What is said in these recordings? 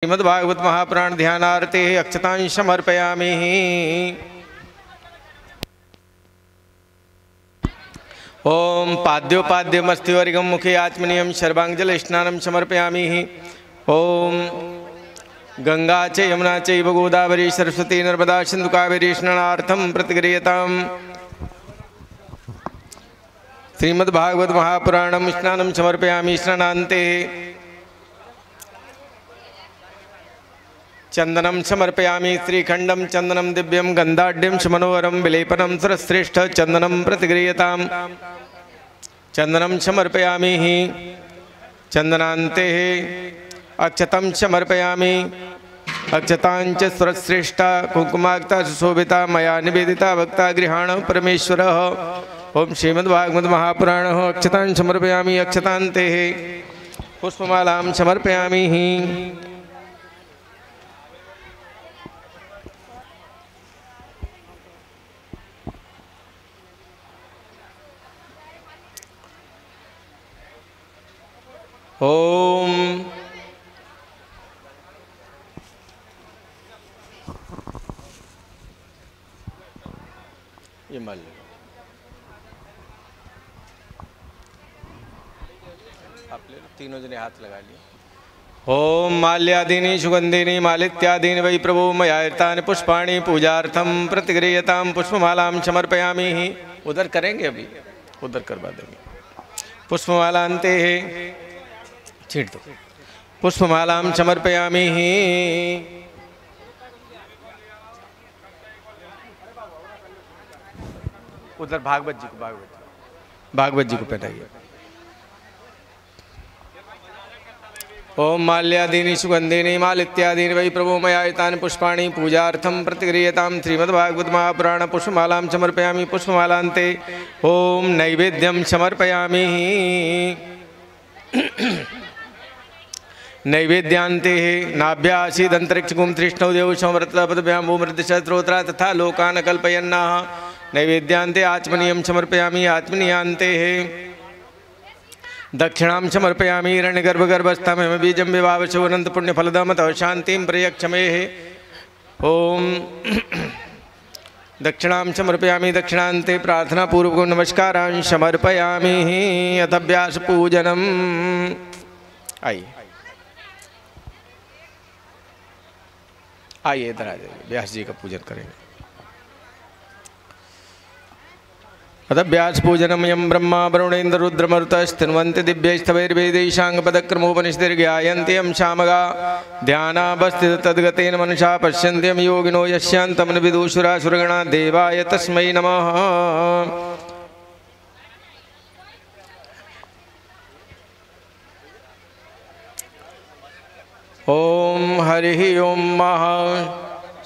श्रीमद्भागवत महापुराण ध्यानार्थे अक्षतां समर्पयामि। ओम पाद्योपाद्यमस्तिवर्गं मुखे आत्मनीयं सर्वांजलि स्नानं समर्पयामि। ओम गंगा च यमुना चैव गोदावरी सरस्वती नर्मदा सिंधु कावेरी स्नानार्थं प्रतिगृह्यताम्। श्रीमद्भागवत महापुराणं स्नानं समर्पयामि। स्नानान्ते चंदनम समर्पयामि। श्रीखंडम चंदनम दिव्यम गंधाढ्यम मनोहरम विलेपनम सरश्रेष्ठ चंदनम प्रतिगृह्यताम्। चंदनम समर्पयामि। चंदनान्ते अक्षतं समर्पयामि। अक्षतांच सरश्रेष्ठा कुंकुमाक्ता सुशोभिता मया निवेदिता भक्ता गृहाण परमेश्वरः। ओम श्रीमद्भागवत महापुराण अक्षतां समर्पयामि। अक्षतान्ते पुष्पमालां समर्पयामि। ओम ये मल आप ले लो, तीनों जने हाथ लगा लिए। ओम माल्यादीनि सुगंधिनी मालित्यादीनि वै प्रभु मयातानि पुष्पाणि पूजार्थं प्रतिगृह्यतां। पुष्पमालां समर्पयामि। उधर करेंगे, अभी उधर करवा देंगे। पुष्पमालान्ते छीट दो। पुष्पमालां समर्पयामि। उधर भागवत जी को पहनाइए। ओम माल्यादीनि सुगंधिनी मालित्यादीनि वै प्रभु मयातानि पुष्पाणि पूजार्थं प्रतिगृह्यतां। श्रीमद्भागवत महापुराण पुष्पमालां समर्पयामि। पुष्पमालान्ते ओम नैवेद्यं समर्पयामि। नैवेद्यांते नाभ्यासीदंतरिक्षगुं तृष्णौ देव संवृतपदभ्याम्बूमृतशस्त्रोत्रा तथा लोकान् कल्पयन्नाः। नैवेद्यांते आचमनीयं समर्पयामि। आचमनीयांते दक्षिणां समर्पयामि। हिरण्यगर्भगर्भस्थं बीजं विवावशो अनन्तपुण्यफलदमतः शान्तिं प्रयक्षमेः। ओम दक्षिणां समर्पयामि। दक्षिणान्ते प्रार्थनापूर्वकं नमस्कारान् समर्पयामि। अथ व्यासपूजनम्। आइए इधर आ जाइए, व्यास जी का पूजन करेंगे। अथ व्यास पूजनम यम ब्रह्मा वरुणेन्द्र रुद्रमरुतस्तिन्वन्ति दिव्यैस्तवैर्वेदैशाङ्गपदक्रमोपनिषद्गायन्ति यं शामगा ध्यानावस्थित तद्गतेन मनसा पश्यन्ति यं योगिनो यस्यान्तं न विदुषुरासुरगणा देवाय तस्मै नमः। ओम हरि ओम महा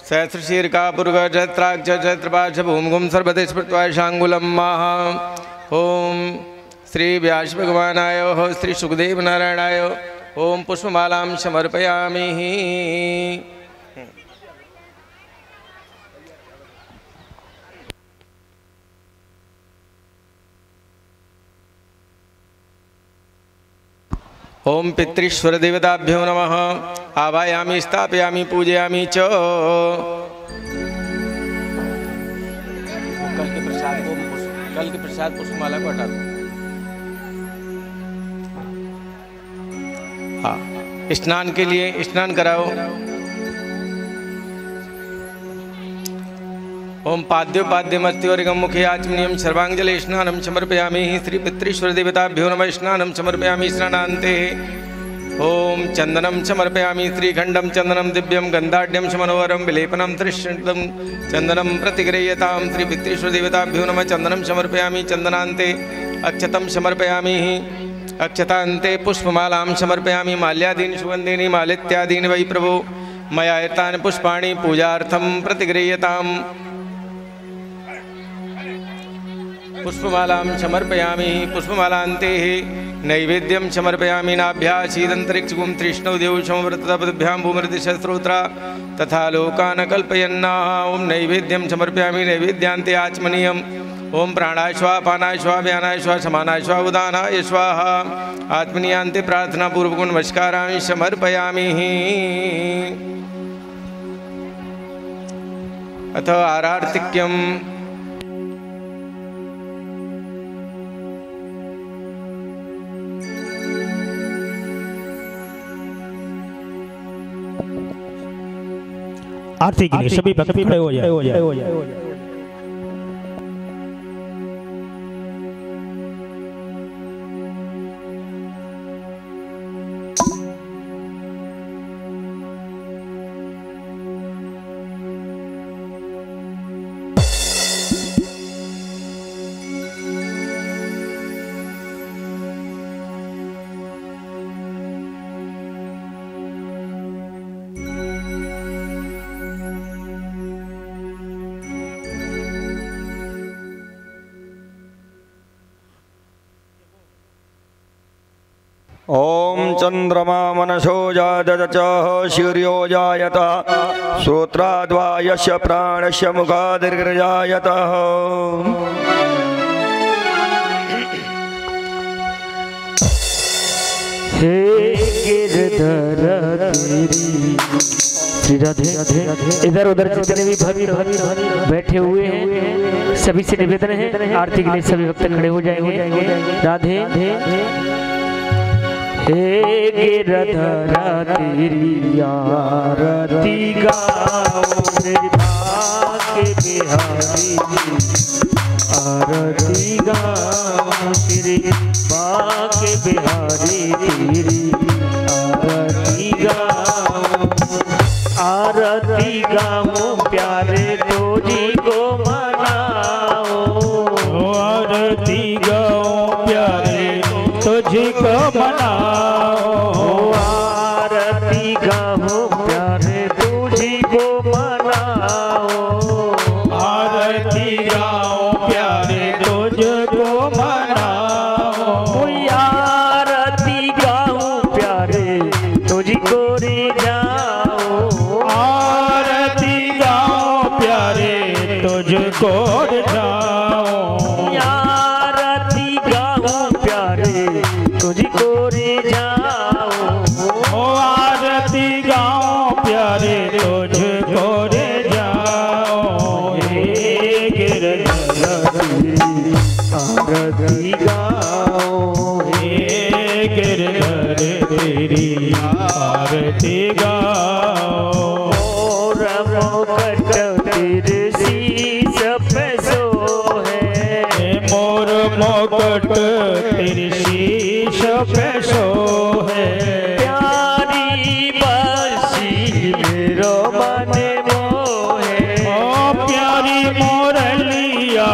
सहस्रशीर्कापुर्गजत्राक्ष छत्रपाक्ष भूमगुं सर्वदेशपृत्वाशाङ्गुलं महा। ओम श्री व्यास भगवानाय श्री सुखदेव नारायणाय ओम पुष्पमालां समर्पयामि। ओम पितृश्वर देवताभ्यो नमः। आवायामि स्थापयामि पूजयामि च। कल के प्रसाद पुष्पमाला को हटा दो। हाँ, स्नान के लिए स्नान कराओ। ओम पाद्योपाद्यमस्तिवर्गं मुखे आचमनीयं सर्वांजलि स्नानं समर्पयामि। श्री पितृश्वर देवताभ्यो नमः। स्नानं समर्पयामि। स्नानान्ते ओम चंदनम समर्पयामि। श्रीखंडम चंदनम दिव्यम गंधाढ्यम मनोहरम विलेपनम त्रिशतं चंदनम प्रतिगृह्यतां। श्री पितृश्वर देवताभ्यो नमः। चंदनम समर्पयामि। चंदनान्ते अक्षतं समर्पयामि। अक्षतान्ते पुष्पमालां समर्पयामि। माल्यादीनि सुगंधिनी मालित्यादीनि वै प्रभु मयातानि पुष्पाणि पूजार्थं प्रतिगृह्यताम्। पुष्पमालां समर्पयामि। पुष्पमालान्ते नैवेद्यं समर्पयामि। नाभ्यासीदंतरिक्षगुं तृष्णौ देव संवृतपदभ्याम्बूमृतशस्त्रोत्रा तथा लोकान् कल्पयन्नाः। ओम नैवेद्यं समर्पयामि। नैवेद्यांते आचमनीयं ओम प्राणाय स्वाहा पानाय स्वाहा व्यानाय स्वाहा समानाय स्वाहा उदानाय स्वाहा। आत्मनियांते प्रार्थना पूर्वक नमस्कारामि समर्पयामि। अथ आरार्तिक्यम्। आरती के लिए सभी भक्त खड़े हो जाए। ओम चंद्रमा मनसो जादच सूर्यो जायत श्रोत्राद्वा यस्य प्राणस्य मुखादिर्जायत। हे गिरधर श्री राधे। इधर उधर जितने भी भक्त बैठे हुए हैं सभी से निवेदन है आरती के लिए सभी भक्त खड़े हो जाएंगे। राधे। हे गिरधर तेरी आरती गाओ मेरे भाग्य बिहारी। आरती गाओ तेरी भाग्य बिहारी तेरी आरती गाओ। आरती गाओ प्यारे तो जी को मनाओ। आरती गाओ प्यारे तुझको मनाओ। आरती गाओ प्यारे तुझको मनाओ। आरती गाओ प्यारे तुझको मनाओ। आरती गाओ प्यारे तुझको रे जाओ। आरती गाओ प्यारे तुझको जाओ। आरती गाओ प्यारे तुझको रे जाओ। आरती गाओ प्यारे तुझको रे जाओ। हे गिरधर आरती गाओ। हे गिरधर तेरी आरती गाओ। तेरे शीश पे सोहे। मोर मुकुट तेरी शीश पे सोहे। प्यारी बंसी मेरो मन मोहे। ओ प्यारी मोरलिया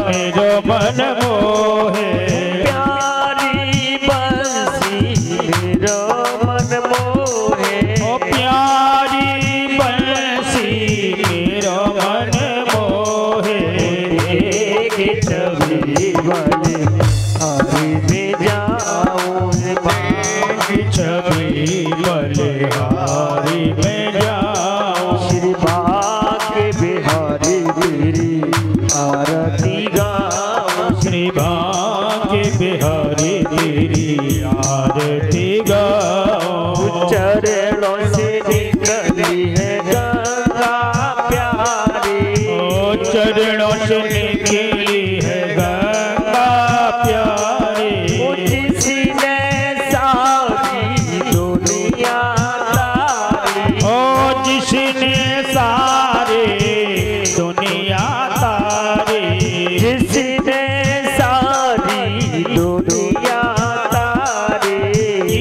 मेरो मन मोहे। प्यारी बंसी मेरो मन मोहे। ओ प्यारी बंसी मेरो मन मोहे। छवि वाले हारी में जाओ। छवि बलिहारी में जाओ। श्री भाग्य बिहारी तेरी आरती गाओ। श्री भाग्य बिहारी तेरी आरती गाओ। चरणों से निकली है गंगा प्यारी। ओ चरणों से निकली है गंगा प्यारी। जिसने सारी दुनिया तारी। ओ जिसने सारे दुनिया तारी। जिसने सारी दुनिया तारी।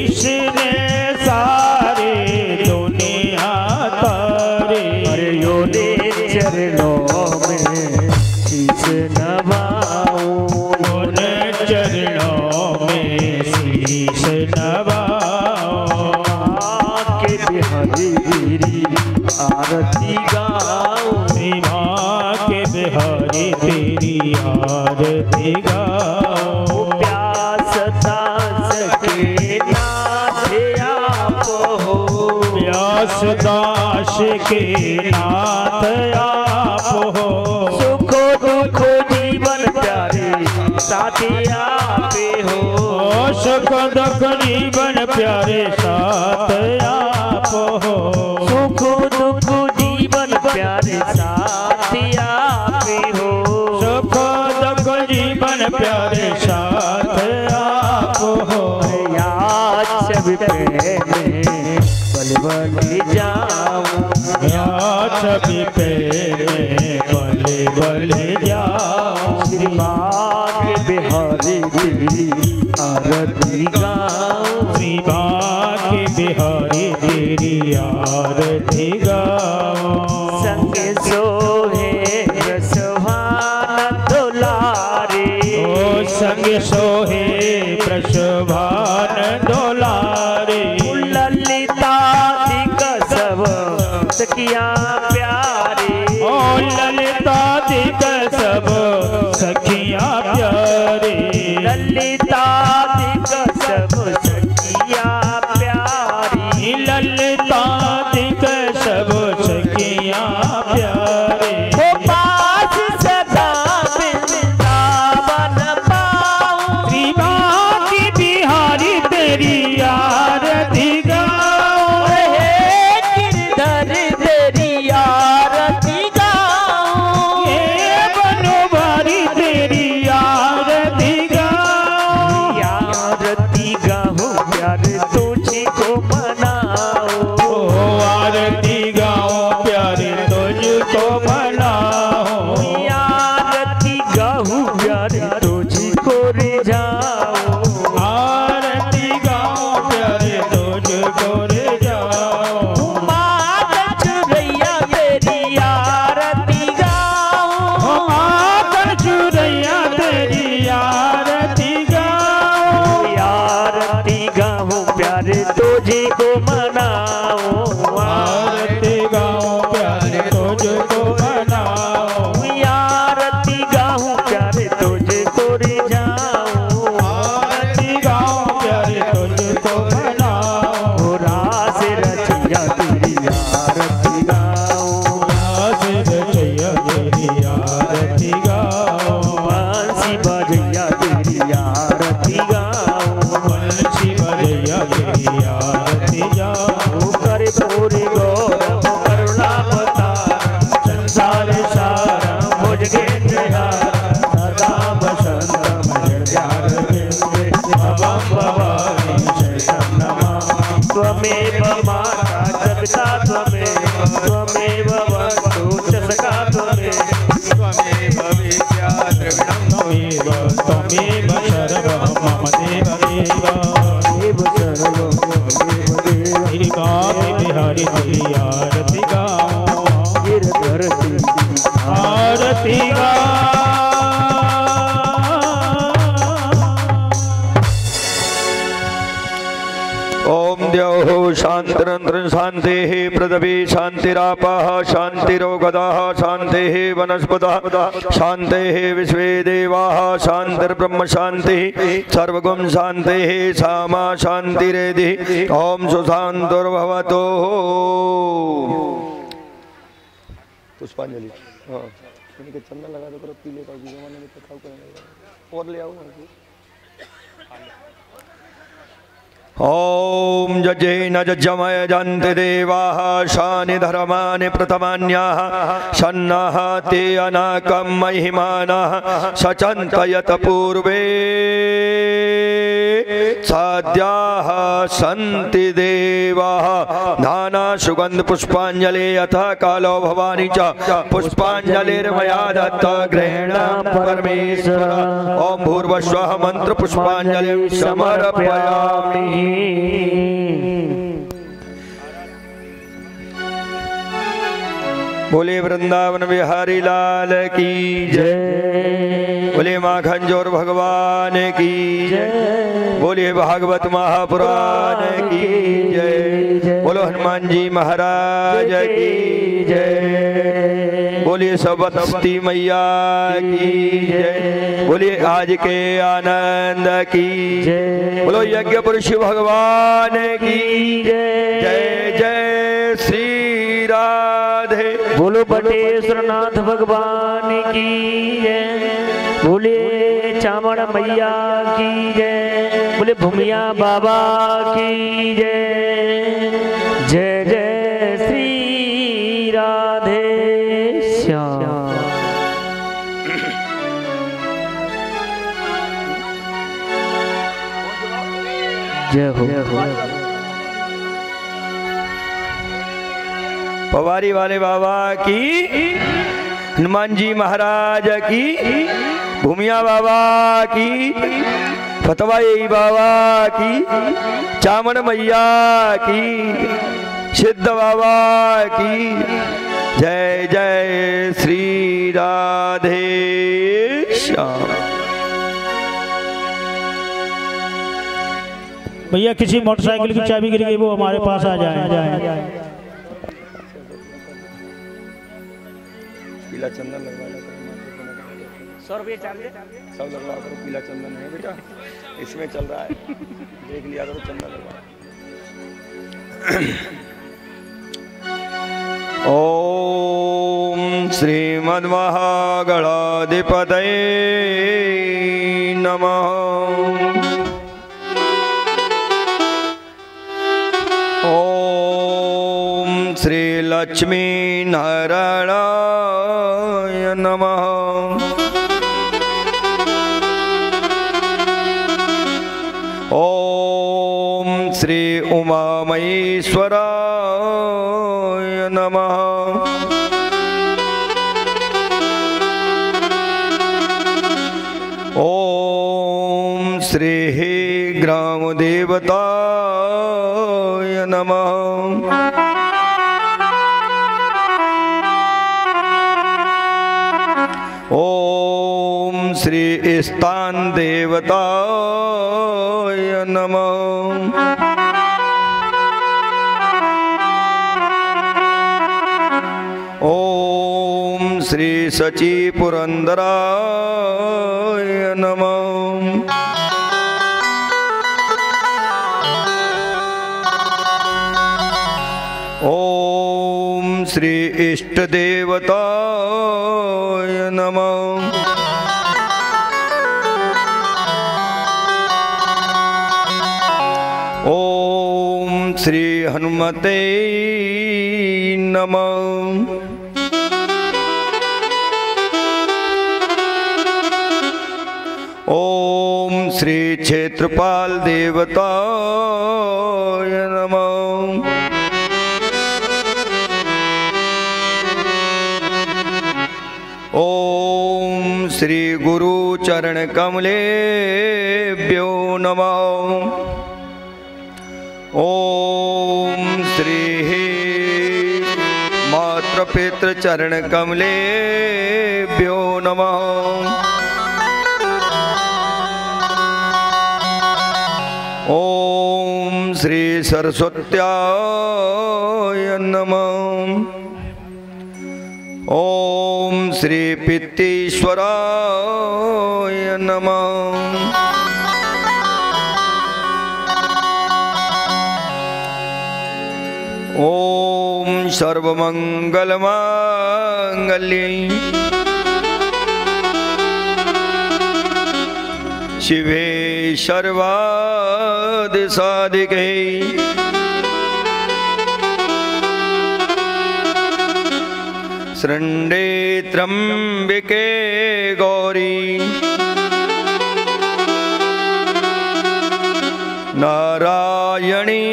जिसने सारे दुनिया तारी। अरे योने चरणों में शीश नवाओ। उन चरणों में शीश नवाओ। के बिहारी तेरी आरती गाओ। माँ के बिहारी तेरी आरती गाओ। प्यास दास के नाथ आप हो। प्यास दास के नाथ आप हो। सुख दुख जीवन साथी आपे हो। सुख दुख जीवन प्यारे साथ आप हो। सुख दुख जीवन प्यारे साथी आपे हो। सुख दुख जीवन प्यारे साथ आप हो। आज सब पे बल बल जाऊं। सभी पे बले बले जाओ। श्री बाग बिहारी तेरी आरती गाऊं। श्री बाग बिहारी तेरी आरती गाओ। संग सोहे रसवान दुलारे। ओ संग सोहे प्रशभान दुलारे। ललिता दिक सब सखिया प्यारे। ओ ललिता दिक सब सखिया प्यारे। ललिता दिक सब सखिया प्यारी। ललिता दिक सब सखिया प्यारे। वो पास सदा वृंदावन पाऊं। श्री बांकी बिहारी तेरी आरती गाओ। हे गिरधर तेरी आरती गाऊं। हे बनवारी तेरी आरती गाओ। आरती गाऊं प्यार तुझको मनाओ। ओ आरती गाओ प्यारे तुझको मनाओ। आरती गाऊं प्यार तुझको रिझाओ। आरती गाओ प्यारे तुझको रे जाओ। माता चुरैया तेरी आरती गाऊं। माता चुरैया तेरी आरती गाओ। आरती गाऊं प्यारे तुझको मनाओ। आरती गाओ प्यारे तुझको मनाओ। आरती गाऊं प्यारे तुझको रिझाऊं। आरती गाओ प्यारे तुझको मनाओ। रास रचिया तेरी आरती गाऊं। रास रचैया तेरी आरती गाओ। बंसी बजैया तेरी आरती गाऊं। बंसी बजैया तेरी आरती गाओ। कर पूरी गौरव करुणावतार। संसार सारम भुजगेन्द्र हारम। सदा वसंतम हृदयारविंदे। भवं भवानी शरणं नमामि। त्वमेव माता जगता त्वमेव। त्वमेव बन्धु च सखा त्वमेव। त्वमेव विद्या द्रविणं त्वमेव त्वमेव सर्वं मम देवदेव। देव सर्वं देव देव। श्री बांकी बिहारी तेरी आरती गाओ। गिरधर तेरी आरती गाओ। ओम द्यौः शान्तिरन्तरं शान्तिः पृथिवी शान्तिरापः शान्तिरोगदः शान्तिः वनस्पतः शान्तिः विश्वे देवाः शान्तिर्ब्रह्म शान्तिः सर्वगुण शान्तिः सामा शान्तिरेधि। ओम सुशान्तुर्भवतु। पुष्पांजलि। हाँ इनके चंदन लगा दो करो पीले का जमाने में तो खाओ करेंगे और ले आओ। ओम जजेन जजमय जन्ति देवाः शानि धर्माणि प्रथमान्याः सन्नः ते अनाकं महिमानः सचन्तयत पूर्वे साद्याः सन्ति देवाः नाना सुगंध पुष्पांजलि यथा कालो भवानी च पुष्पांजलिर्मया दत्त ग्रहण परमेश्वर। ओम भूर्भुवस्वः मंत्र पुष्पांजलिं समर्पयामि। बोले वृंदावन बिहारी लाल की जय। बोले माखन जोर भगवान की जय। बोले भागवत महापुराण की जय। बोलो हनुमान जी महाराज की जय। बोलिए सबस्ती मैया की जय। बोलिए आज के आनंद की जय। बोलो यज्ञ पुरुष भगवान की जय। जय जय श्री राधे। बोलो बटेश्वर नाथ भगवान की जय। बोले चामड़ मैया की जय, बोले भूमिया बाबा की जय। जय जय श्री राधे श्याम। जय हो। पवारी वाले बाबा की, हनुमान जी महाराज की, भूमिया बाबा की, फतवाई बाबा की, चामड़ मैया की, सिद्ध बाबा की। जय जय श्री राधे श्याम। भैया किसी मोटरसाइकिल की चाबी गिर गई, वो हमारे पास आ जाए। पीला चंदन लगवा लो, 100 रुपये चार्ज सब लगवा करो। पीला चंदन है बेटा, इसमें चल रहा है, देख लिया करो चंदन लगवा। ओम श्रीमद्महागणाधिपतये नमः। ओम श्री लक्ष्मी नारायणाय नमः। ओम श्री उमा महेश्वराय नमः। ओम श्री ग्राम देवताय नमः। ओम श्री स्थान देवताय नमः। ओम श्री सची पुरंदराय नमः। ओम श्री इष्ट देवताय नमः। ओम श्री हनुमते नमः। ओम श्री क्षेत्रपाल देवताय नमः। ओम श्री गुरु चरण कमलेभ्यो नमः। ओम श्री मातृ पितृ चरण कमलेभ्यो नमः। ओम श्री सरस्वत्याय नमः। ओम श्री पित्तेश्वराय नमः। ओम सर्वमंगलमांगल्ये शिवे सर्वादिसाधिके शरण्ये त्र्यंबके गौरी नारायणी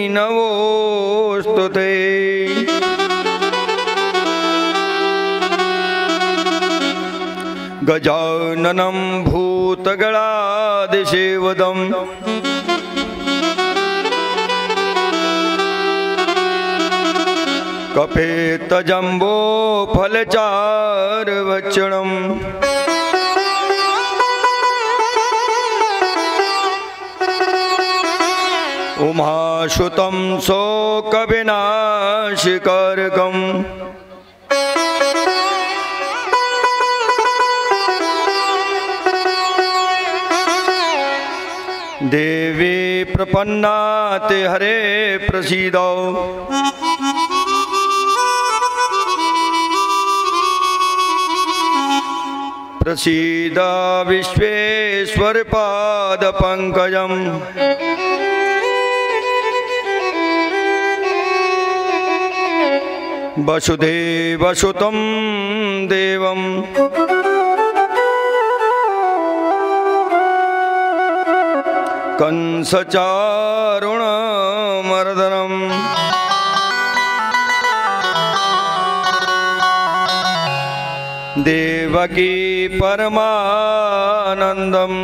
नमोस्तुते। गजाननं भूतगणाधिसेवितं कपेतजम्बोफलचारुभक्षणम् उमासुतं शोकविनाशकारकम् देवी प्रपन्नाते हरे प्रसीदौ। प्रसीद विश्वेश्वर पाद पंकजम वसुदेवसुतं देवं कंसचारुणमर्दनम् देवकी परमानन्दम्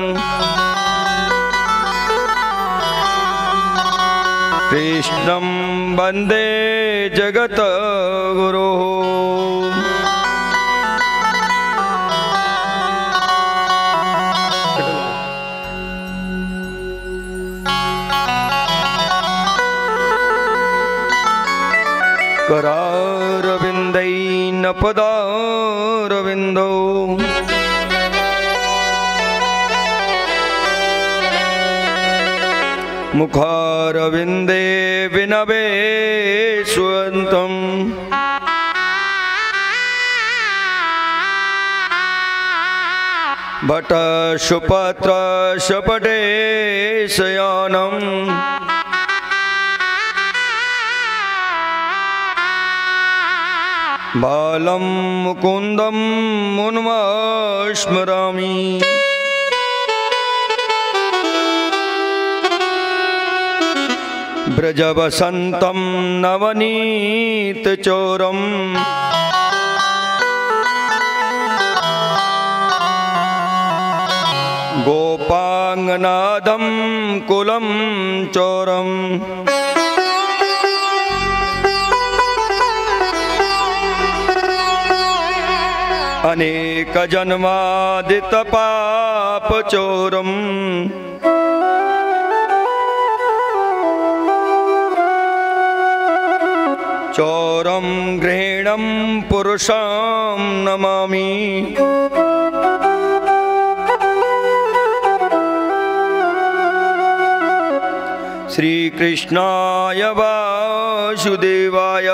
कृष्णं वन्दे जगद्गुरुः करारविन्दैः पदारविन्दौ मुखारविन्दे विनवेशुवन्तम् भटशुपत्रशपटे शयानम् बालं मुकुन्दं मुन्मस्मरामि ब्रजवसन्तं नवनीतचोरम् गोपाङ्गनादं कुलं चोरम् अनेकजन्मादितपापचोरम् चोरं गृहीणं पुरुषं नमामि श्रीकृष्णाय वासुदेवाय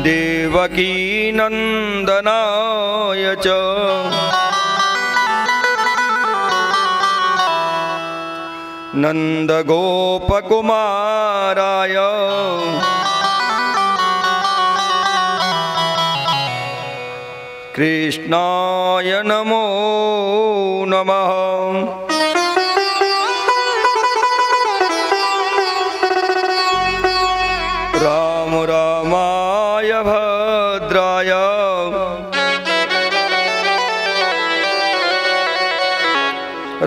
देवकी नंदनाय च नंदगोपकुमाराय कृष्णाय नमो नमः। राम रामाय भद्राय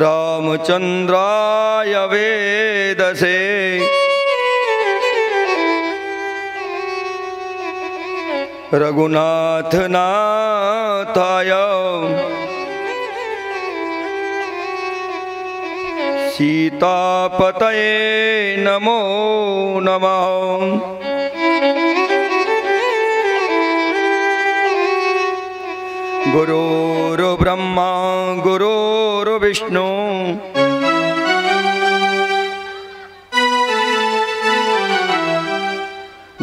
रामचंद्राय वेदसे रघुनाथनाथाय सीतापतये नमो नमः। गुरुर्ब्रह्मा गुरुर्विष्णु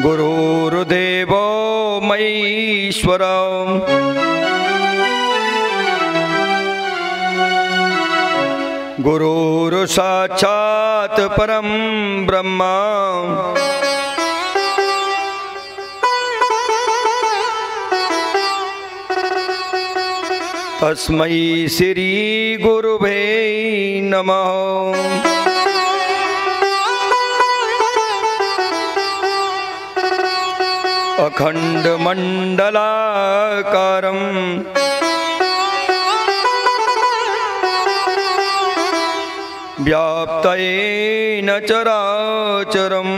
गुरुर्देवो महेश्वरा गुरुर्साक्षात् परं ब्रह्मा तस्मै श्री गुरुवे नमः। अखंडमंडलाकारं व्याप्तेन चराचरम्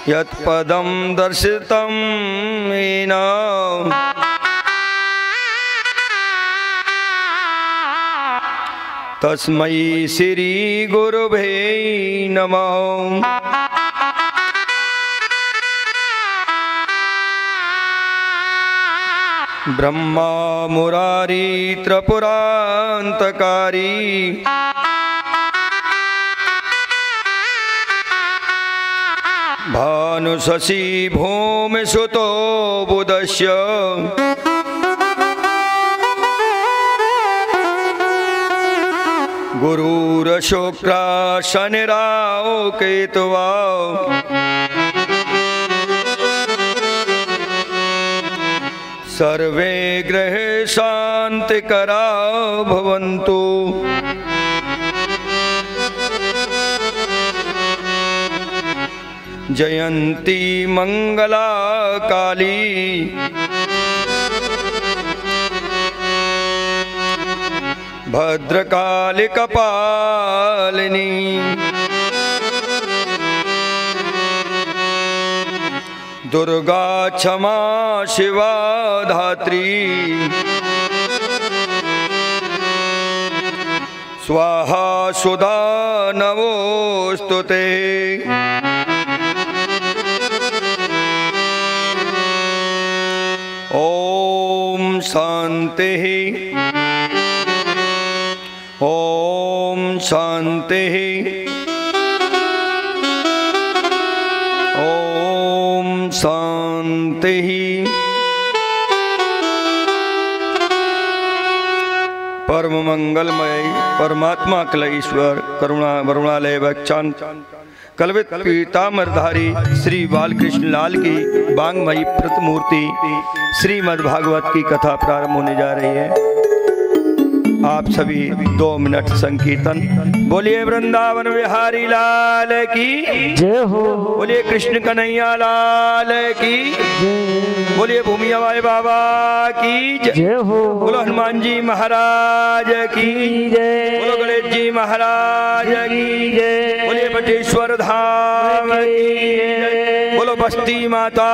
यत्पदं दर्शितं येन तस्मै श्री गुरुवे नमः। ब्रह्मा मुरारी त्रिपुरान्तकारी भानुशशि भूमिसुतो बुधस्य गुरुरशुक्रा शनिराव केतुवा सर्वे ग्रहे शांतिकरा भवन्तु। जयंती मंगला काली भद्रकाली कपालिनी दुर्गा क्षमा शिवा धात्री स्वाहा सुधा नमोस्तुते। ओम शांति ओम शांति ओम शांति। परम मंगलमय परमात्मा कलेश्वर करुणा वरुणालय वक्षान कलवित पीताम्बरधारी श्री बालकृष्ण लाल की बांगमयी प्रतिमूर्ति श्रीमद्भागवत की कथा प्रारंभ होने जा रही है। आप सभी 2 मिनट संकीर्तन बोलिए। वृंदावन विहारी लाल की जय हो। बोलिए कृष्ण कन्हैया लाल की बोलिए। भूमि हवाई बाबा की जय हो। बोलो हनुमान जी महाराज की जय। बोलो गणेश जी महाराज की जय। बोलिए बटेश्वर धाम की जय। बोलो बस्ती माता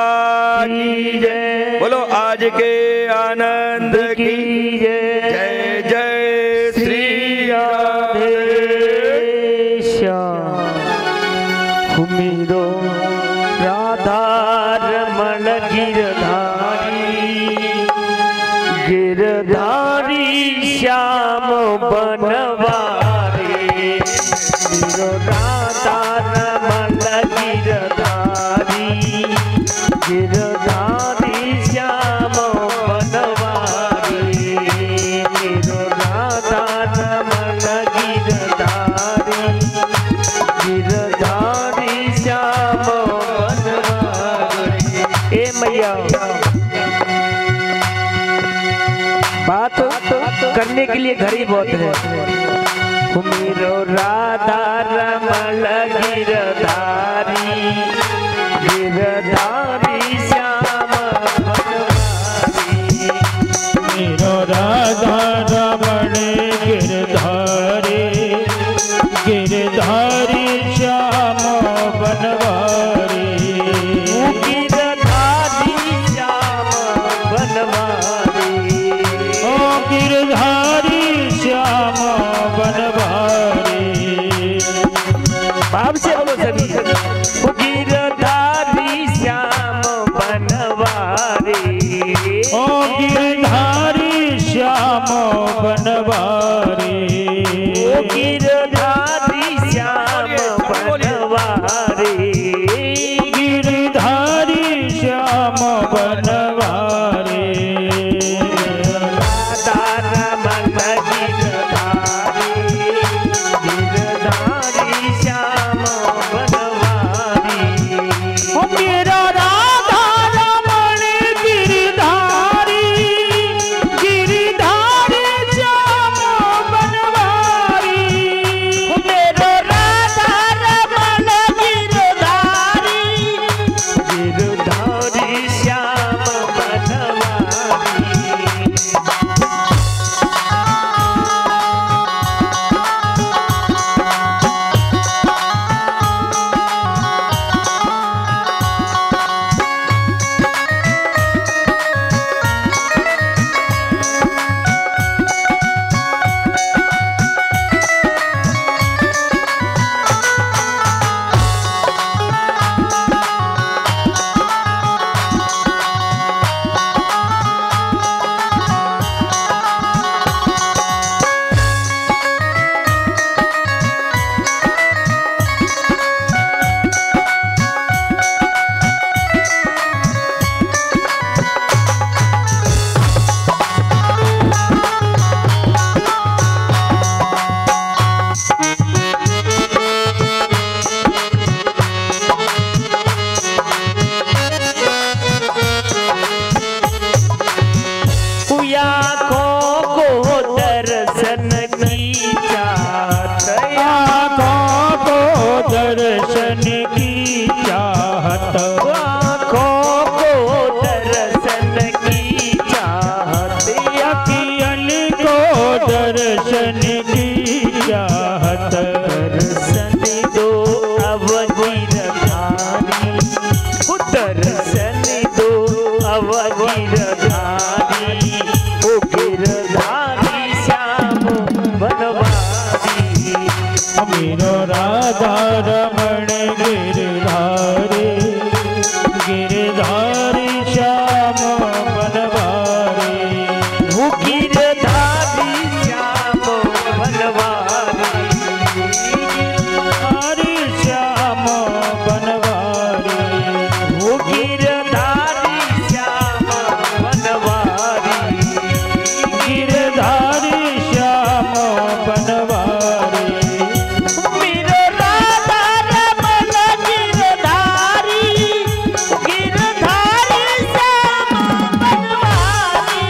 की जय। बोलो आज के आनंद की जय। जय श्री राधे श्याम। मेरो राधा रमण गिरधारी गिरधारी श्याम बनवारी। मेरो राधा रमण गिरधारी गिरधारी श्याम बनवारी। मेरो राधा रमण गिरधारी गिरधारी श्याम बनवारी। ए मैया बात करने के लिए घर ही बहुत है। मेरो राधा रमण गिरधारी गिरधारी श्याम बनवारी। मेरो राधा रमण गिरधारी गिरधारी श्याम बनवारी। गिरधारी श्याम बनवारी। ओ गिरधारी श्याम बनवारी। बाप से बोलो सभी। गिरधारी श्याम बनवारी। ओ गिरधारी श्याम बनवारी। ओ गिरधारी श्याम बनवारी। गिरधारी श्याम बनवारी। राधा रमण गिरधारी गिरधारी श्याम बनवारी। ओ मेरा राधा रमण गिरधारी गिरधारी श्याम बनवारी। दर्शन की चाहत, दर्शन दो अवगिरधारी, दर्शन दो अवगिरधारी, ओ गिरधारी श्याम बनवारी। मेरो राधा रमण गिरधारी, गिरधारी श्याम बनवारी। वो गिरधारी श्याम बनवारी, गिरधारी श्याम बनवारी। वो गिरधारी श्याम बनवारी। गिरधारी श्याम बनवारी। मेरो राधा रमण गिरधारी, गिरधारी श्याम बनवारी।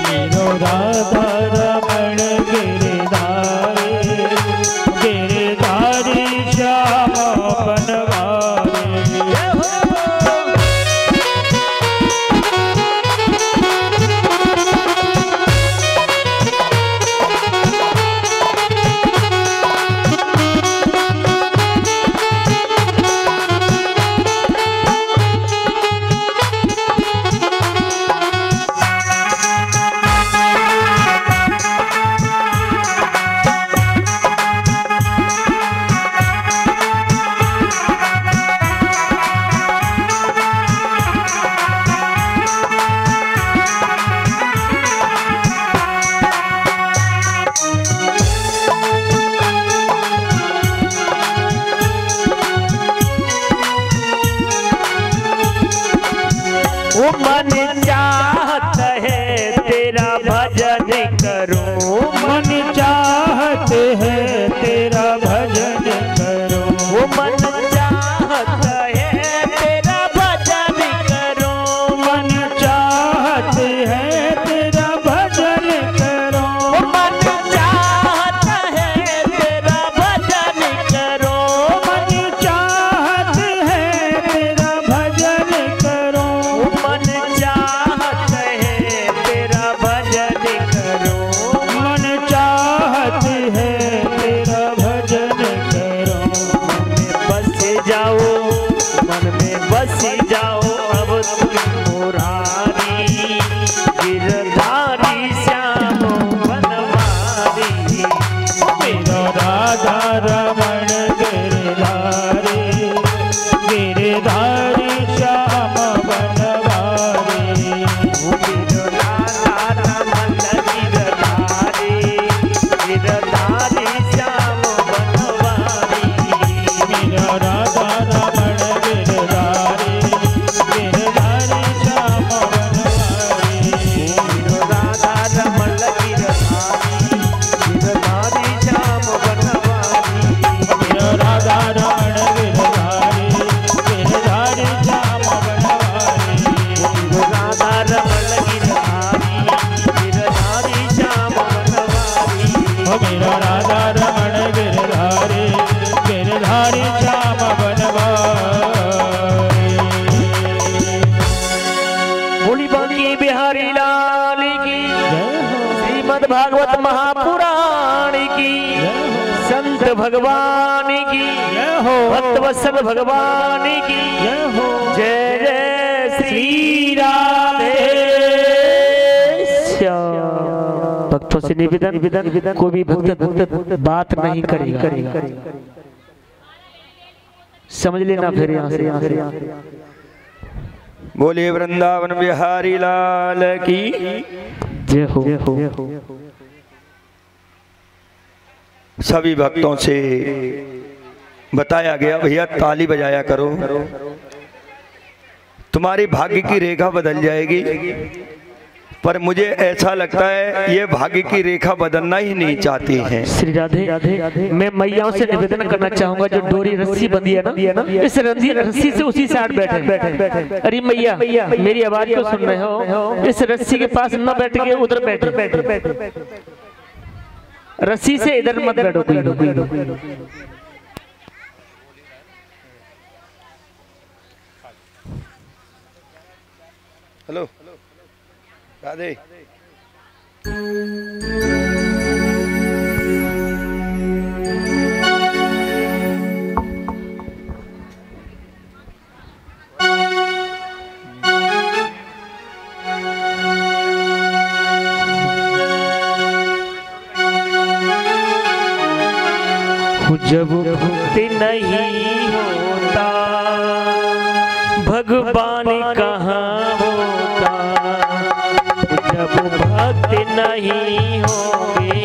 मेरो राधा रमण गिरधारी, गिरधारी श्याम बनवारी। वो मन चाहत है तेरा भजन करूं, मन चाहत है तेरा भजन करो। वो मन चाहत है तेरा भजन करूं, मन चाहत है तेरा भजन करो। वो मन चाहत है तेरा भजन करूं, मन चाहत है तेरा भजन करो। मन चाहत है तेरा भजन करूं। मन चाहत है तेरा भजन करो। बस जाओ मन में बस जाओ अब तुम मुरारी, गिरधारी श्याम बनवारी। मेरो राधा रमण गिरधारी, गिरधारी श्याम बनवारी। मेरो राधा रमण गिरधारी, गिरधारी श्याम बनवारी। मेरो राधा रमण गिरधारी, गिरधारी श्याम बनवारी। मेरो राधा रमण गिरधारी, गिरधारी श्याम बनवारी। मेरो राधा रमण गिरधारी, गिरधारी श्याम बनवारी। मेरो राधा रमण गिरधारी, गिरधारी श्याम बनवारी। ओ मेरो राधा रमण गिरधारी, गिरधारी श्याम बनवारी। बोली बांकी बिहारी लाल की, जय हो, श्रीमद् भागवत महापुराण की, संत भगवान की, जय हो, भक्तवत्सल भगवान की जय हो। जय जय श्री राधे श्याम। भक्तों से निवेदन कोई भी भक्त बात नहीं करेगा, समझ लेना। फिर यहाँ से बोलिए वृंदावन बिहारी लाल की। जय हो। सभी भक्तों से बताया गया, भैया ताली बजाया करो, तुम्हारी भाग्य की रेखा बदल जाएगी। पर मुझे ऐसा लगता है ये भाग्य की रेखा बदलना ही नहीं चाहती हैं। श्री राधे, मैं मैयाओं से निवेदन करना चाहूंगा, जो डोरी रस्सी बंधी है ना, इस रस्सी से उसी साइड बैठे। अरे मैया, मेरी आवाज को सुन रहे हो? इस रस्सी के पास न बैठ के उधर बैठे, रस्सी से इधर मत बैठो। हेलो राधे। जब भक्ति नहीं होता भगवान कहाँ होता, जब भक्ति नहीं होंगे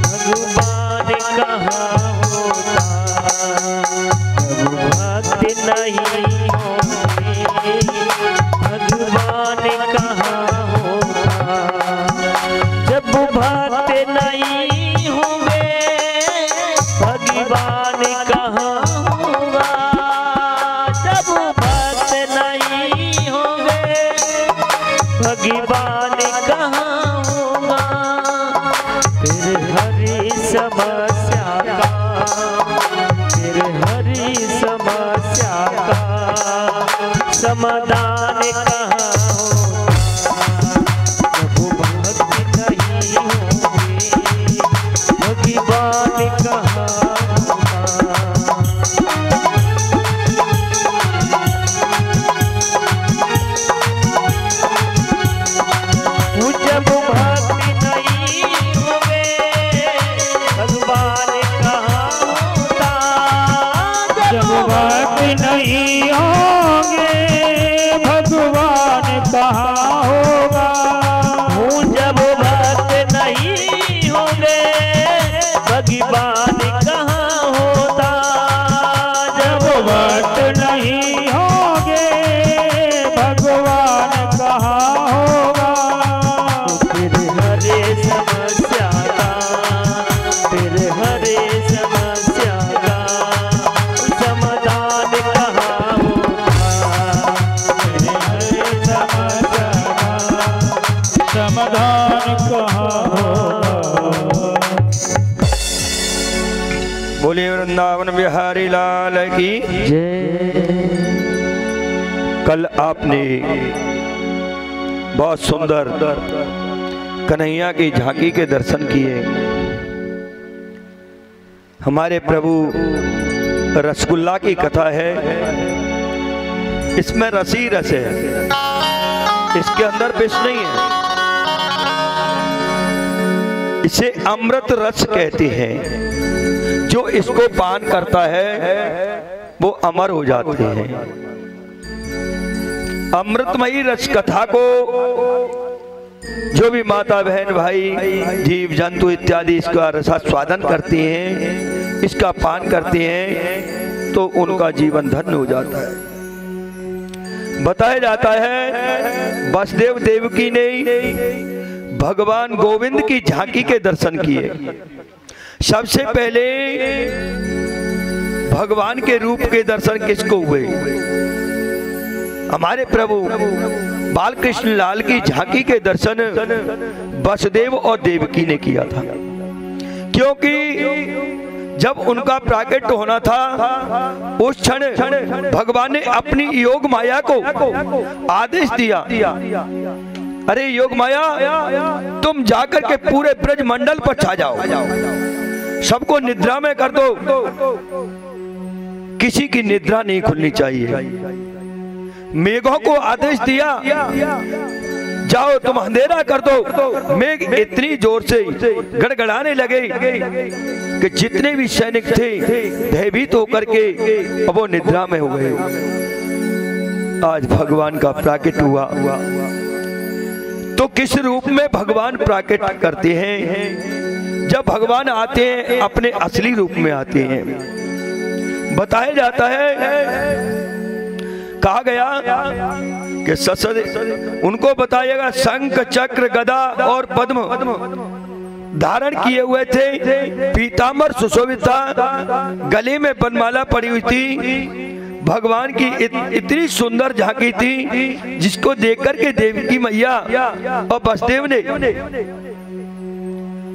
भगवान कहाँ होता, जब भक्ति नहीं होंगे भगवान कहाँ होता, जब भक्ति नहीं होंगे भगवान कहाँ होगा, जब भक्त नहीं होंगे भगवान कहाँ होगा, फिर हरि समस्या का, फिर हरि समस्या का समाधान कहाँ होगा, जब भक्ति नहीं होंगे भगवान कहाँ नहीं होंगे भगवान कहाँ होगा, जब भक्त नहीं होंगे भगवान कहाँ होता, जब भक्त नहीं होंगे भगवान कहाँ होगा, फिर हरे समस्या का, फिर हरे समस्या का समाधान कहाँ होगा, समाधान कहाँ होगा। बोलिए वृंदावन बिहारी लाल की जय। कल आपने बहुत सुंदर कन्हैया की झांकी के दर्शन किए। हमारे प्रभु रसगुल्ला की कथा है, इसमें रस ही रस है, इसके अंदर विष नहीं है। इसे अमृत रस कहते हैं। जो इसको पान करता है वो अमर हो जाते हैं। अमृतमयी रस कथा को जो भी माता बहन भाई जीव जंतु इत्यादि इसका रसास्वादन करते हैं, इसका पान करते हैं, तो उनका जीवन धन्य हो जाता है। बताया जाता है वसुदेव देवकी ने भगवान गोविंद की झांकी के दर्शन किए। सबसे पहले भगवान के रूप के दर्शन किसको हुए? हमारे प्रभु बालकृष्ण लाल की झांकी के दर्शन वसुदेव और देवकी ने किया था, क्योंकि जब उनका प्राकट्य होना था उस क्षण भगवान ने अपनी योग माया को आदेश दिया, अरे योग माया तुम जाकर के पूरे ब्रज मंडल पर छा जाओ, सबको निद्रा में कर दो, किसी की निद्रा नहीं खुलनी चाहिए। मेघों को आदेश दिया जाओ तुम अंधेरा कर दो। मेघ इतनी जोर से गड़गड़ाने लगे कि जितने भी सैनिक थे भयभीत होकर के अब वो निद्रा में हो गए। आज भगवान का प्राकट्य हुआ, तो किस रूप में भगवान प्राकट्य करते हैं? जब भगवान आते हैं अपने असली रूप में आते हैं। बताया जाता है, कहा गया कि उनको बताइएगा शंख चक्र गदा और पद्म धारण किए हुए थे, पीताम्बर सुशोभिता, गले में बनमाला पड़ी हुई थी। भगवान की इतनी सुंदर झांकी थी जिसको देखकर के देवकी मैया और वसुदेव ने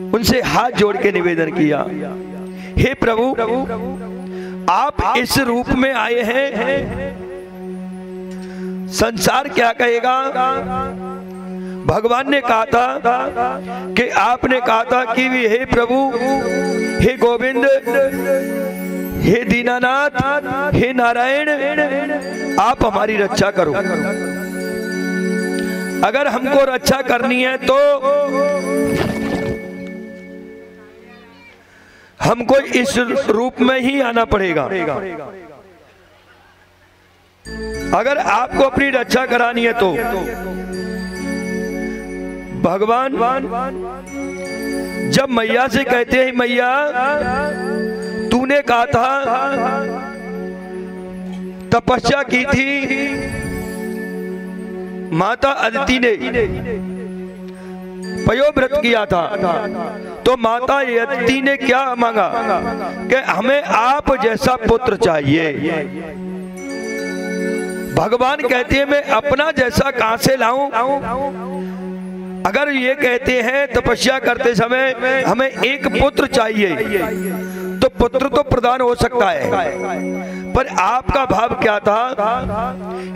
उनसे हाथ जोड़ के निवेदन किया, हे प्रभु आप इस रूप में आए हैं, संसार क्या कहेगा? भगवान ने कहा था कि आपने कहा था कि हे प्रभु, हे गोविंद, हे दीनानाथ, हे नारायण, आप हमारी रक्षा करो। अगर हमको रक्षा करनी है तो हमको इस रूप में ही आना पड़ेगा। अगर आपको अपनी रक्षा करानी है तो भगवान जब मैया से कहते हैं, मैया तूने कहा था, तपस्या की थी माता अदिति ने, पयोव्रत किया था, तो माता अदिति ने क्या मांगा कि हमें आप जैसा पुत्र चाहिए। भगवान कहते हैं मैं अपना जैसा कहां से लाऊं? अगर ये कहते हैं तपस्या करते समय हमें एक पुत्र चाहिए, तो पुत्र तो प्रदान हो सकता है, पर आपका भाव क्या था?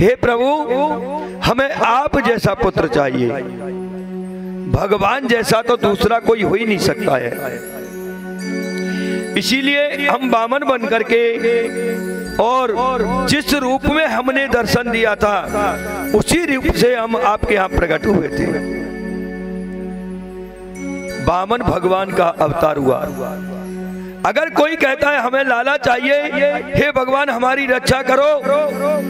हे प्रभु हमें आप जैसा पुत्र चाहिए। भगवान जैसा तो दूसरा कोई हो ही नहीं सकता है। इसीलिए हम बामन बन करके और जिस रूप में हमने दर्शन दिया था उसी रूप से हम आपके यहाँ प्रकट हुए थे। बामन भगवान का अवतार हुआ। अगर कोई कहता है हमें लाला चाहिए, हे भगवान हमारी रक्षा करो,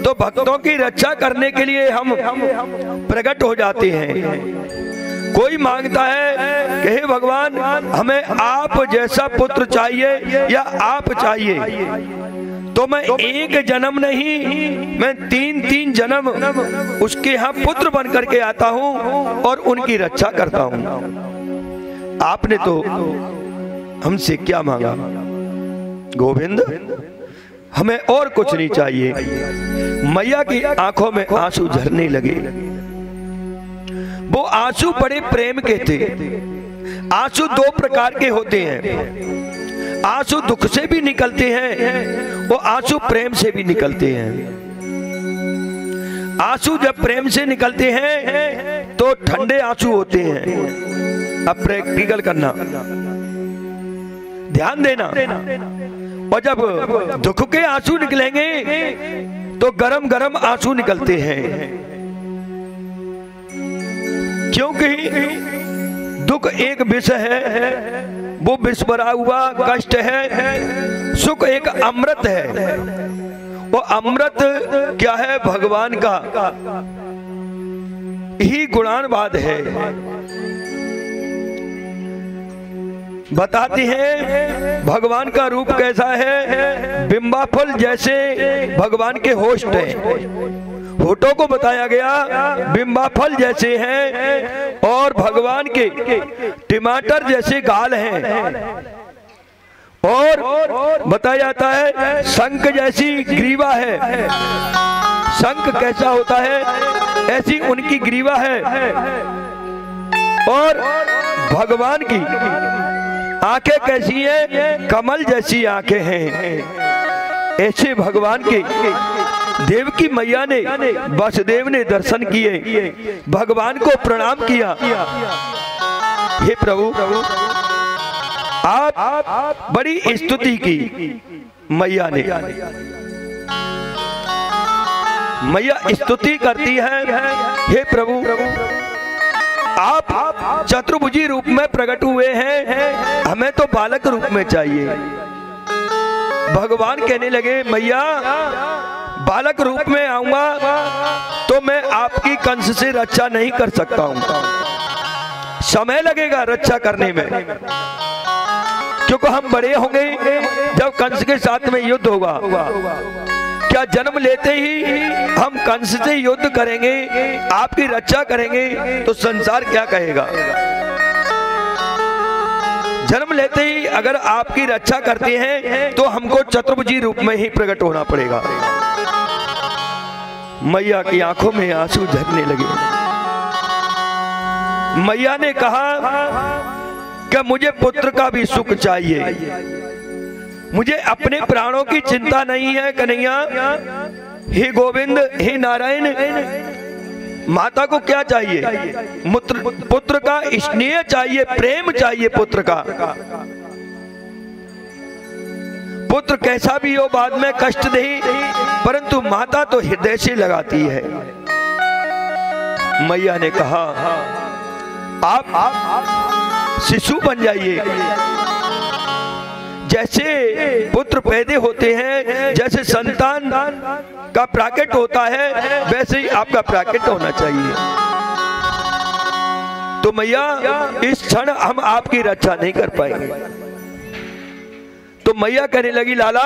तो भक्तों की रक्षा करने के लिए हम प्रकट हो जाते हैं। कोई मांगता है कि हे भगवान हमें आप जैसा पुत्र चाहिए या आप चाहिए, तो मैं एक जन्म नहीं, मैं 3-3 जन्म उसके यहाँ पुत्र बन करके आता हूँ और उनकी रक्षा करता हूँ। आपने तो हमसे क्या मांगा गोविंद? हमें और कुछ नहीं चाहिए। मैया की आंखों में आंसू झरने लगे। वो आंसू बड़े प्रेम के थे। आंसू 2 प्रकार के होते हैं। आंसू दुख से भी निकलते हैं, वो आंसू प्रेम से भी निकलते हैं। आंसू जब प्रेम से निकलते हैं तो ठंडे आंसू होते हैं। अब प्रैक्टिकल करना, ध्यान देना। और जब दुख के आंसू निकलेंगे तो गरम गरम आंसू निकलते हैं, क्योंकि दुख एक विष है, वो विष भरा हुआ कष्ट है। सुख एक अमृत है, वो अमृत क्या है? भगवान का ही गुणानुवाद है। बताते हैं भगवान का रूप कैसा है। बिंबा फल जैसे भगवान के होष्ठ हैं, होठों को बताया गया बिंबा फल जैसे हैं, और भगवान के टमाटर जैसे गाल हैं, और बताया जाता है शंख जैसी ग्रीवा है। शंख कैसा होता है, ऐसी उनकी ग्रीवा है। और भगवान की आंखें कैसी हैं? कमल जैसी आंखें हैं। ऐसे भगवान के देवकी मैया ने, वसुदेव ने दर्शन किए, भगवान को प्रणाम किया। हे प्रभु आप बड़ी स्तुति की मैया ने। मैया स्तुति करती है, हे प्रभु आप चतुर्भुजी रूप में प्रकट हुए हैं, हमें तो बालक रूप में चाहिए। भगवान कहने लगे मैया बालक रूप में आऊंगा तो मैं आपकी कंस से रक्षा नहीं कर सकता हूं, समय लगेगा रक्षा करने में, क्योंकि हम बड़े होंगे जब कंस के साथ में युद्ध होगा। क्या जन्म लेते ही हम कंस से युद्ध करेंगे, आपकी रक्षा करेंगे, तो संसार क्या कहेगा? जन्म लेते ही अगर आपकी रक्षा करते हैं तो हमको चतुर्भुजी रूप में ही प्रकट होना पड़ेगा। मैया की आंखों में आंसू झरने लगे। मैया ने कहा कि मुझे पुत्र का भी सुख चाहिए, मुझे अपने प्राणों की चिंता नहीं है कन्हैया। हे गोविंद, हे नारायण, माता को क्या चाहिए? पुत्र का स्नेह चाहिए, प्रेम चाहिए पुत्र का। पुत्र कैसा भी हो बाद में कष्ट दे, परंतु माता तो हृदय से लगाती है। मैया ने कहा आप शिशु बन जाइए, जैसे पुत्र पैदा होते हैं, जैसे संतान का प्राकट होता है, वैसे ही आपका प्राकट होना चाहिए। तो मैया इस क्षण हम आपकी रक्षा नहीं कर पाएंगे। तो मैया कहने लगी, लाला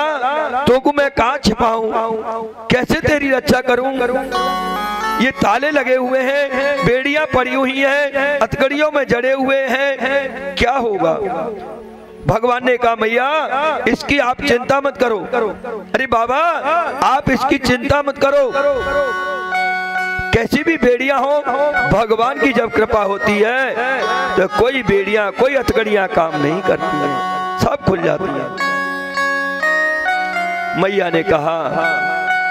तो को मैं कहाँ छिपाऊं, कैसे तेरी रक्षा करूं? ये ताले लगे हुए हैं, बेड़ियां पड़ी हुई हैं, हथकड़ियों में जड़े हुए हैं, क्या होगा? भगवान ने कहा, मैया इसकी आप चिंता मत करो। अरे बाबा आप इसकी चिंता मत करो, कैसी भी बेड़ियां हो, भगवान की जब कृपा होती है तो कोई बेड़ियां कोई हथकड़ियां काम नहीं करती हैं, सब खुल जाती हैं। मैया ने कहा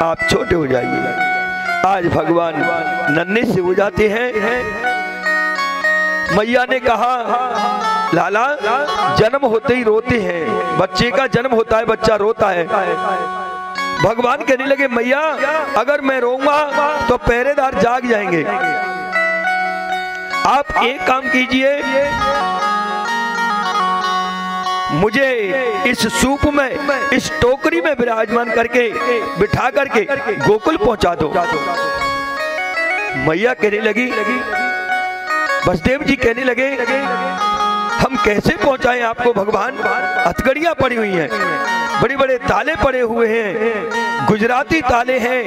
आप छोटे हो जाइए। आज भगवान नन्हे से हो जाते हैं। मैया ने कहा, लाला जन्म होते ही रोते हैं, बच्चे का जन्म होता है बच्चा रोता है। भगवान कहने लगे, मैया अगर मैं रोऊंगा तो पहरेदार जाग जाएंगे। आप एक काम कीजिए, मुझे इस सूप में, इस टोकरी में विराजमान करके बिठा करके गोकुल पहुंचा दो। मैया कहने लगी, वसुदेव जी कहने लगे, हम कैसे पहुंचाएं आपको भगवान? हथकड़ियां पड़ी हुई हैं, बड़े बड़े ताले पड़े हुए हैं, गुजराती ताले हैं,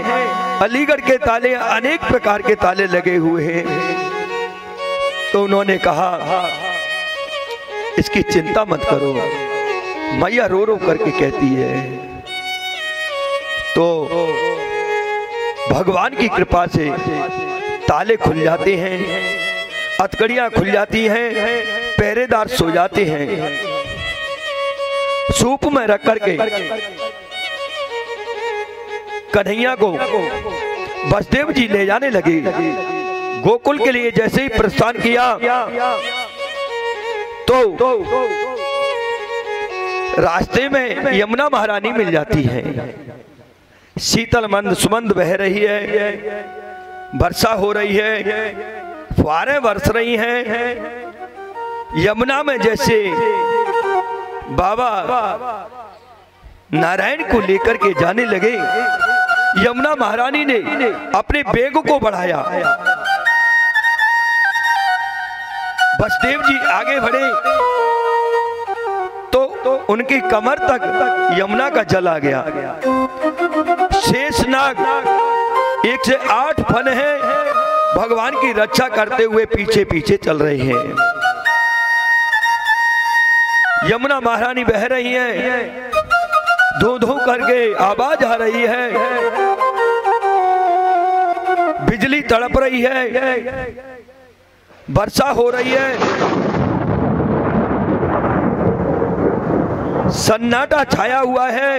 अलीगढ़ के ताले, अनेक प्रकार के ताले लगे हुए हैं। तो उन्होंने कहा इसकी चिंता मत करो। मैया रो रो करके कहती है। तो भगवान की कृपा से ताले खुल जाते हैं, हथकड़ियां खुल जाती हैं, पहरेदार सो जाते हैं। सूप में रख करके कन्हैया को वसुदेव जी ले जाने लगे। गोकुल के लिए जैसे ही प्रस्थान किया तो रास्ते में यमुना महारानी मिल जाती है। शीतल मंद सुमंद बह रही है, वर्षा हो रही है, फुहारें बरस रही हैं। यमुना में जैसे बाबा नारायण को लेकर के जाने लगे, यमुना महारानी ने अपने वेग को बढ़ाया। वसुदेव जी आगे बढ़े तो उनकी कमर तक यमुना का जल आ गया। शेषनाग 1 से 8 फन है, भगवान की रक्षा करते हुए पीछे पीछे चल रहे हैं। यमुना महारानी बह रही है, धो धो करके आवाज आ रही है, बिजली तड़प रही है, वर्षा हो रही है, सन्नाटा छाया हुआ है।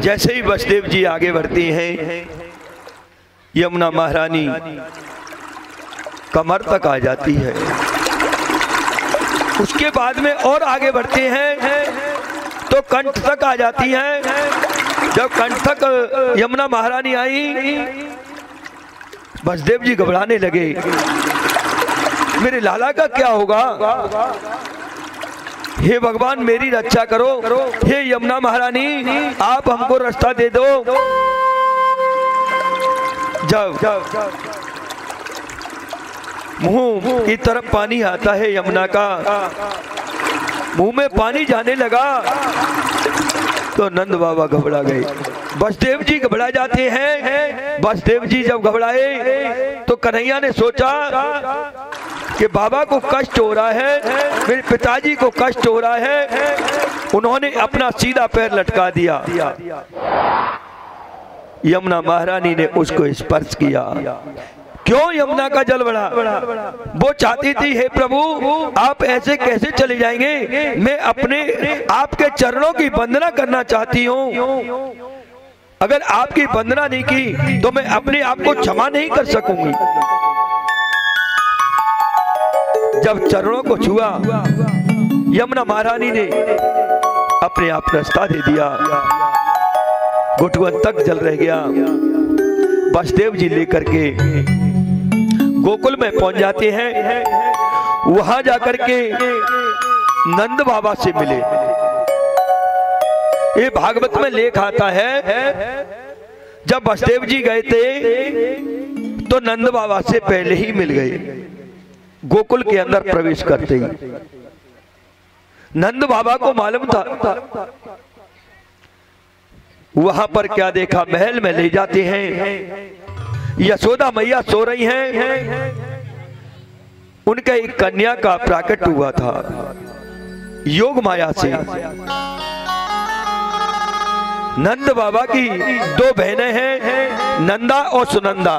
जैसे ही वसुदेव जी आगे बढ़ती हैं, यमुना महारानी कमर तक आ जाती है। उसके बाद में और आगे बढ़ते हैं तो कंठ तक आ जाती हैं। जब कंठ तक यमुना महारानी आई, वसुदेव जी घबराने लगे, मेरे लाला का क्या होगा? हे भगवान मेरी रक्षा करो, हे यमुना महारानी आप हमको रास्ता दे दो। जब मुंह की तरफ पानी आता है यमुना का, मुंह में पानी जाने लगा तो नंद बाबा घबरा गए। वसुदेव जी घबरा जाते हैं। वसुदेव जी जब घबराए तो कन्हैया ने सोचा कि बाबा को कष्ट हो रहा है, मेरे पिताजी को कष्ट हो रहा है। उन्होंने अपना सीधा पैर लटका दिया। यमुना महारानी ने उसको स्पर्श किया। क्यों यमुना का जल बढ़ा? वो चाहती थी, हे प्रभु आप ऐसे कैसे चले जाएंगे? मैं अपने आपके चरणों की वंदना करना चाहती हूँ। अगर आपकी वंदना नहीं की तो मैं अपने आप को क्षमा नहीं कर सकूंगी। जब चरणों को छुआ, यमुना महारानी ने अपने आप रास्ता दे दिया। घुटुअन तक जल रह गया। वसुदेव जी लेकर के गोकुल में पहुंच जाते हैं। वहां जाकर के नंद बाबा से मिले। ये भागवत में लेख आता है, जब वसुदेव जी गए थे तो नंद बाबा से पहले ही मिल गए। गोकुल के अंदर प्रवेश करते ही नंद बाबा को मालूम था। वहां पर क्या देखा, महल में ले जाते हैं। यशोदा मैया सो रही हैं। उनके एक कन्या का प्राकट हुआ था योग माया से। नंद बाबा की दो बहनें हैं, नंदा और सुनंदा।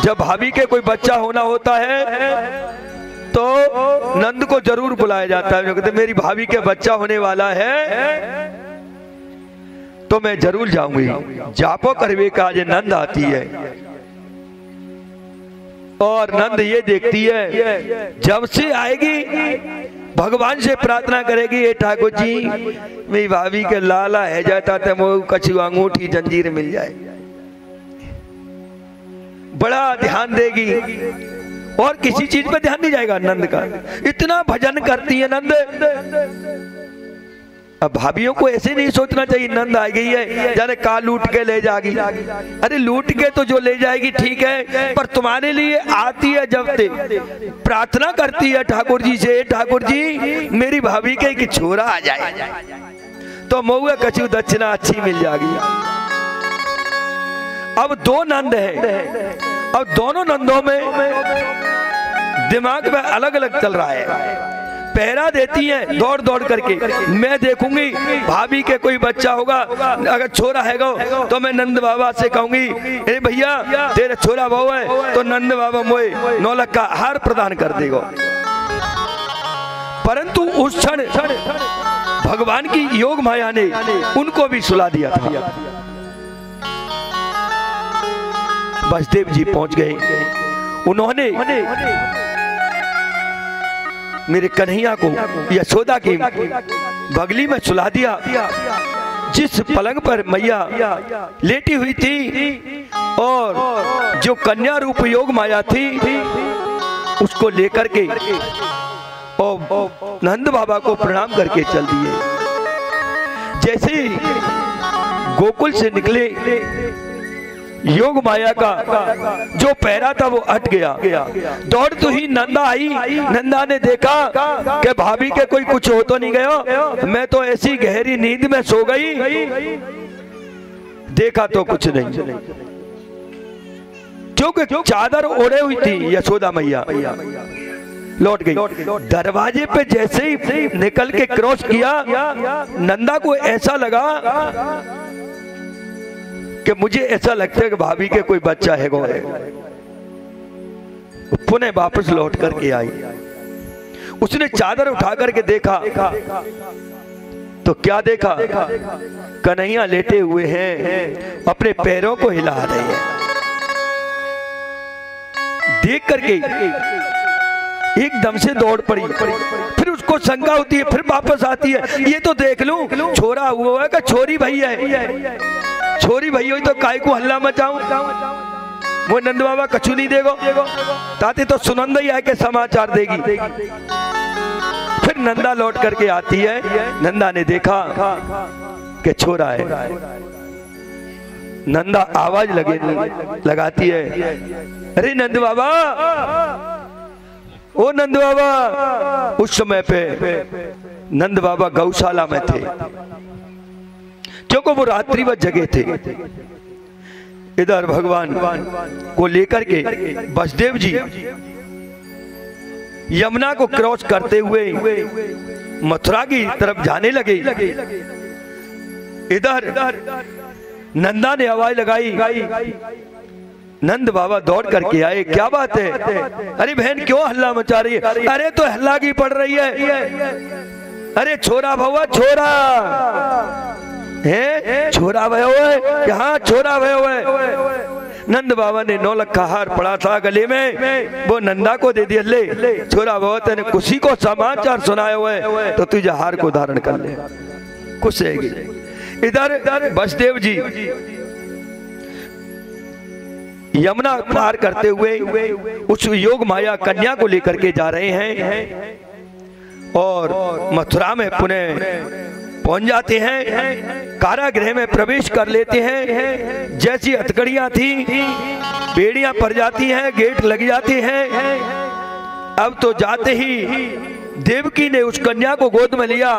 जब भाभी के कोई बच्चा होना होता है तो नंद को जरूर बुलाया जाता है। कहते मेरी भाभी के बच्चा होने वाला है तो मैं जरूर जाऊंगी। जापो करवे का आज नंद आती है और नंद ये देखती है, जब से आएगी भगवान से प्रार्थना करेगी, ये ठाकुर जी मेरी भाभी के लाला है जाता तो वो कछु अंगूठी जंजीर मिल जाए। बड़ा ध्यान देगी और किसी चीज पे ध्यान नहीं जाएगा नंद का। इतना भजन करती है नंद। अब भाभियों को ऐसे नहीं सोचना चाहिए नंद आ गई है जाने का लूट के ले जाएगी। अरे लूट के तो जो ले जाएगी ठीक है, पर तुम्हारे लिए आती है जब ते प्रार्थना करती है ठाकुर जी से, ठाकुर जी मेरी भाभी के एक छोरा आ जाए तो मऊआ कछु दक्षिणा अच्छी मिल जाएगी। अब दो नंद है, अब दोनों नंदों में दिमाग में अलग अलग चल रहा है। पहरा देती हैं दौड़ दौड़ करके, मैं देखूंगी भाभी के कोई बच्चा होगा, अगर छोरा है तो मैं नंद बाबा से कहूंगी अरे भैया तेरा छोरा बहु है तो नंद बाबा मोए 9 लाख का हार प्रदान कर देगा। परंतु उस क्षण भगवान की योग माया ने उनको भी सुला दिया था। वसुदेव जी पहुंच गए। उन्होंने मेरे कन्हैया को यशोदा की बगली में सुला दिया। जिस पलंग पर मैया लेटी हुई थी और जो कन्या रूप योग माया थी उसको लेकर के और नंद बाबा को प्रणाम करके चल दिए। जैसे ही गोकुल से निकले योग माया का जो पहरा था वो हट गया। दौड़ तो ही नंदा आई। नंदा ने देखा कि भाभी के कोई कुछ हो तो नहीं गया, मैं तो ऐसी गहरी नींद में सो गई। देखा तो कुछ नहीं, क्योंकि चादर ओढ़े हुई थी यशोदा मैया। लौट गई। दरवाजे पे जैसे ही निकल के क्रॉस किया, नंदा को ऐसा लगा कि मुझे ऐसा लगता है कि भाभी के कोई बच्चा है। पुनः वापस लौट करके आई। उसने चादर उठा करके देखा तो क्या देखा, कन्हैया लेटे हुए हैं, अपने पैरों को हिला रहे हैं। देख करके एकदम से दौड़ पड़ी। फिर उसको शंका होती है, फिर वापस आती है, ये तो देख लूं छोरा हुआ है कि छोरी भई है। छोरी भई हुई तो काय को हल्ला मचाऊं, वो नंद बाबा कछु नहीं देगो, ताते तो सुनंदा ही आके समाचार देगी। फिर नंदा लौट करके आती है। नंदा ने देखा कि छोरा है। नंदा आवाज लगाती है, अरे नंद बाबा, ओ नंद बाबा। उस समय पे नंद बाबा गौशाला में थे, क्योंकि वो रात्रि वह जगह थे। इधर भगवान को लेकर के वसुदेव जी यमुना को क्रॉस करते हुए मथुरा की तरफ जाने लगे। इधर नंदा ने आवाज लगाई, नंद बाबा दौड़ करके आए, क्या बात है? अरे बहन क्यों हल्ला मचा रही है? अरे तो हल्ला की पड़ रही है। अरे छोरा भवा, छोरा है, छोरा भयो है, हाँ छोरा भयो है। नंद बाबा ने 9 लाख का हार पड़ा था गले में, वो नंदा को दे दिया, ले छोरा भयो, तेने खुशी को समाचार सुनाए हुए तो तुझे हार को धारण कर ले, खुश रहेगी। इधर वसुदेव जी यमुना पार करते हुए उस योग माया कन्या को लेकर के जा रहे हैं और मथुरा में पुनः पहुंच जाते हैं। कारागृह में प्रवेश कर लेते हैं। जैसी हथकड़ियां थी बेड़ियां पड़ जाती हैं, गेट लग जाते हैं। अब तो जाते ही देवकी ने उस कन्या को गोद में लिया।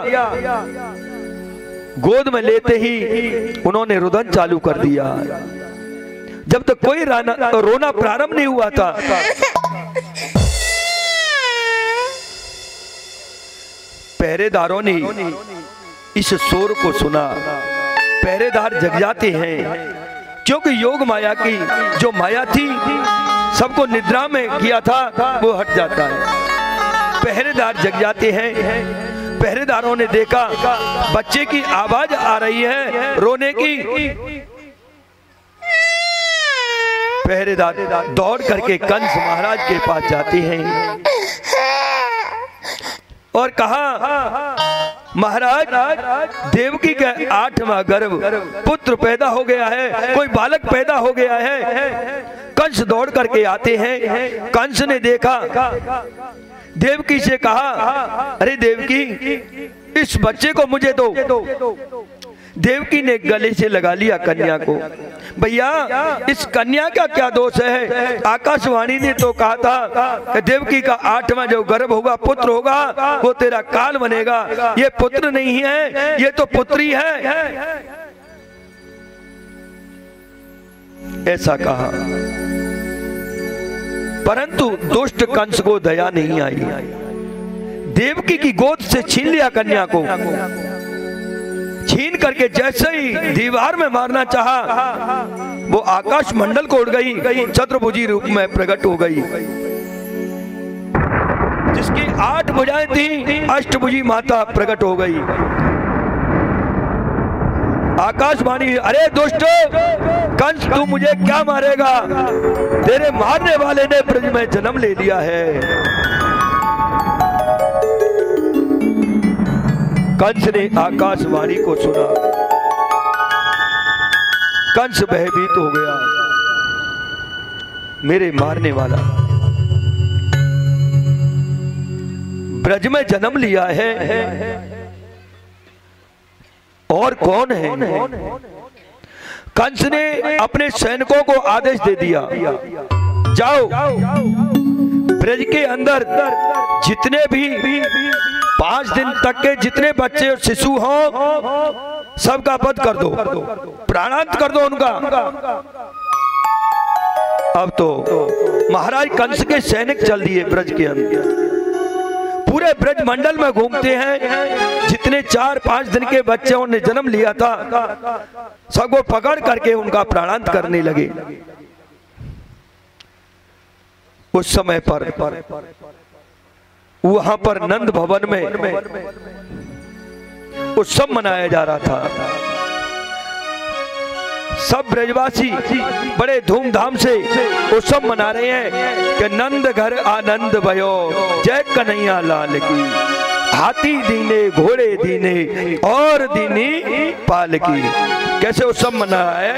गोद में लेते ही उन्होंने रुदन चालू कर दिया। जब तक कोई रोना प्रारंभ नहीं हुआ था, पहरेदारों ने इस शोर को सुना। पहरेदार जग जाते हैं, क्योंकि योग माया की जो माया थी सबको निद्रा में किया था वो हट जाता है। पहरेदार जग जाते हैं। पहरेदारों ने देखा बच्चे की आवाज आ रही है रोने की। पहरेदार दौड़ करके कंस महाराज के पास जाते हैं और कहा, महाराज देवकी का 8वां गर्भ पुत्र पैदा हो गया है, कोई बालक पैदा हो गया है। कंस दौड़ करके आते हैं। कंस ने देखा, देवकी से कहा, अरे देवकी इस बच्चे को मुझे दो। देवकी ने गले से लगा लिया कन्या को। भैया इस कन्या का क्या दोष है? आकाशवाणी ने तो कहा था कि देवकी का 8वां जो गर्भ होगा पुत्र होगा वो तेरा काल बनेगा। ये पुत्र नहीं है, ये तो पुत्री है, ऐसा कहा। परंतु दुष्ट कंस को दया नहीं आई। देवकी की गोद से छीन लिया कन्या को। छीन करके जैसे ही दीवार में मारना चाहा, वो आकाश मंडल को उड़ गई, चतुर्भुजी रूप में प्रकट हो गई। जिसकी 8 भुजाएं थी, अष्टभुजी माता प्रकट हो गई। आकाशवाणी, अरे दुष्ट कंस तू मुझे क्या मारेगा? तेरे मारने वाले ने ब्रज में जन्म ले लिया है। कंस ने आकाशवाणी को सुना। कंस भयभीत हो गया, मेरे मारने वाला ब्रज में जन्म लिया है और कौन है? कंस ने अपने सैनिकों को आदेश दे दिया, जाओ ब्रज के अंदर जितने भी 5 दिन तक के जितने बच्चे और शिशु हों सबका वध कर दो, प्राणांत कर दो उनका। अब तो महाराज कंस के सैनिक चल दिए ब्रज के अंदर। पूरे ब्रज मंडल में घूमते हैं। जितने 4-5 दिन के बच्चों ने जन्म लिया था सबको पकड़ करके उनका प्राणांत करने लगे। उस समय पर वहां पर नंद भवन में उत्सव मनाया जा रहा था। सब ब्रजवासी बड़े धूमधाम से उत्सव मना रहे हैं कि नंद घर आनंद भयो, जय कन्हैया लाल की। हाथी दीने घोड़े दीने और दीनी पाल की। कैसे उत्सव मना रहा है,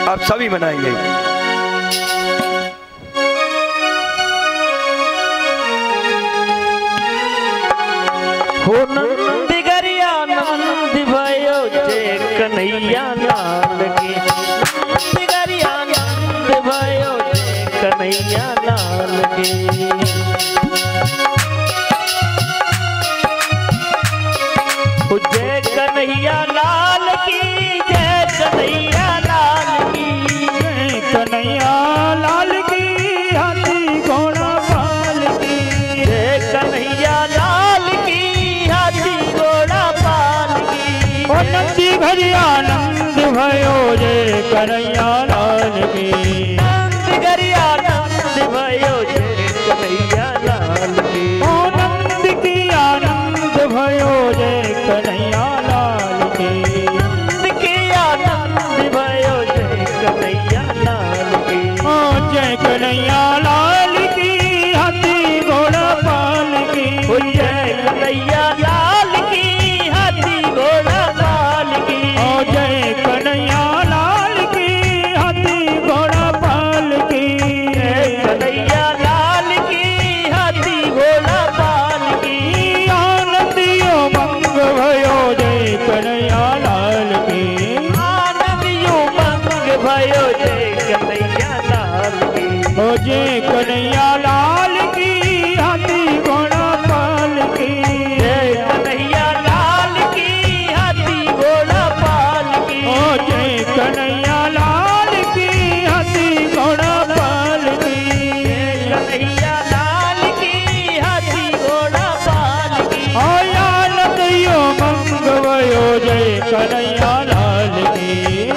आप सभी मनाएंगे। हो नंद गरिया नंद भयो, जय कन्हैया लाल की। नंद गरिया नंद भयो, जय कन्हैया लाल की। जय कन्हैया लाल की, जय कन्हैया लाल की। जय कन्हैया लाल की, हाथी घोड़ा पाल की। जय कन्हैया लाल की, हाथी घोड़ा पाल की। ओ नंदी घरी आनंद भयो, जय कन्हैया लाल की। नंद घरी आनंद भयो, जय कन्हैया लाल की। ओ नंद की आनंद भयो, जय कन्हैया लाल की। नंद की आनंद भयो, जय कन्हैया लाल की। ओ जय कन्हैया लाल की, हाथी घोड़ा पाल की। जय कन्हैया लाल की, हाथी घोड़ा पाल की। ओ कन्हैया लाल की। आनंद उमंग भयो जय कन्हैया लाल की। ओ जय कन्हैया लाल की हाथी घोड़ा पाल की। जय कन्हैया लाल की हाथी घोड़ा पाल की। ओ जय कन्हैया लाल की हाथी घोड़ा पाल की। कन्हैया लाल की हाथी घोड़ा पाल की। ओ आनंद उमंग भयो जय कन्हैया लाल की।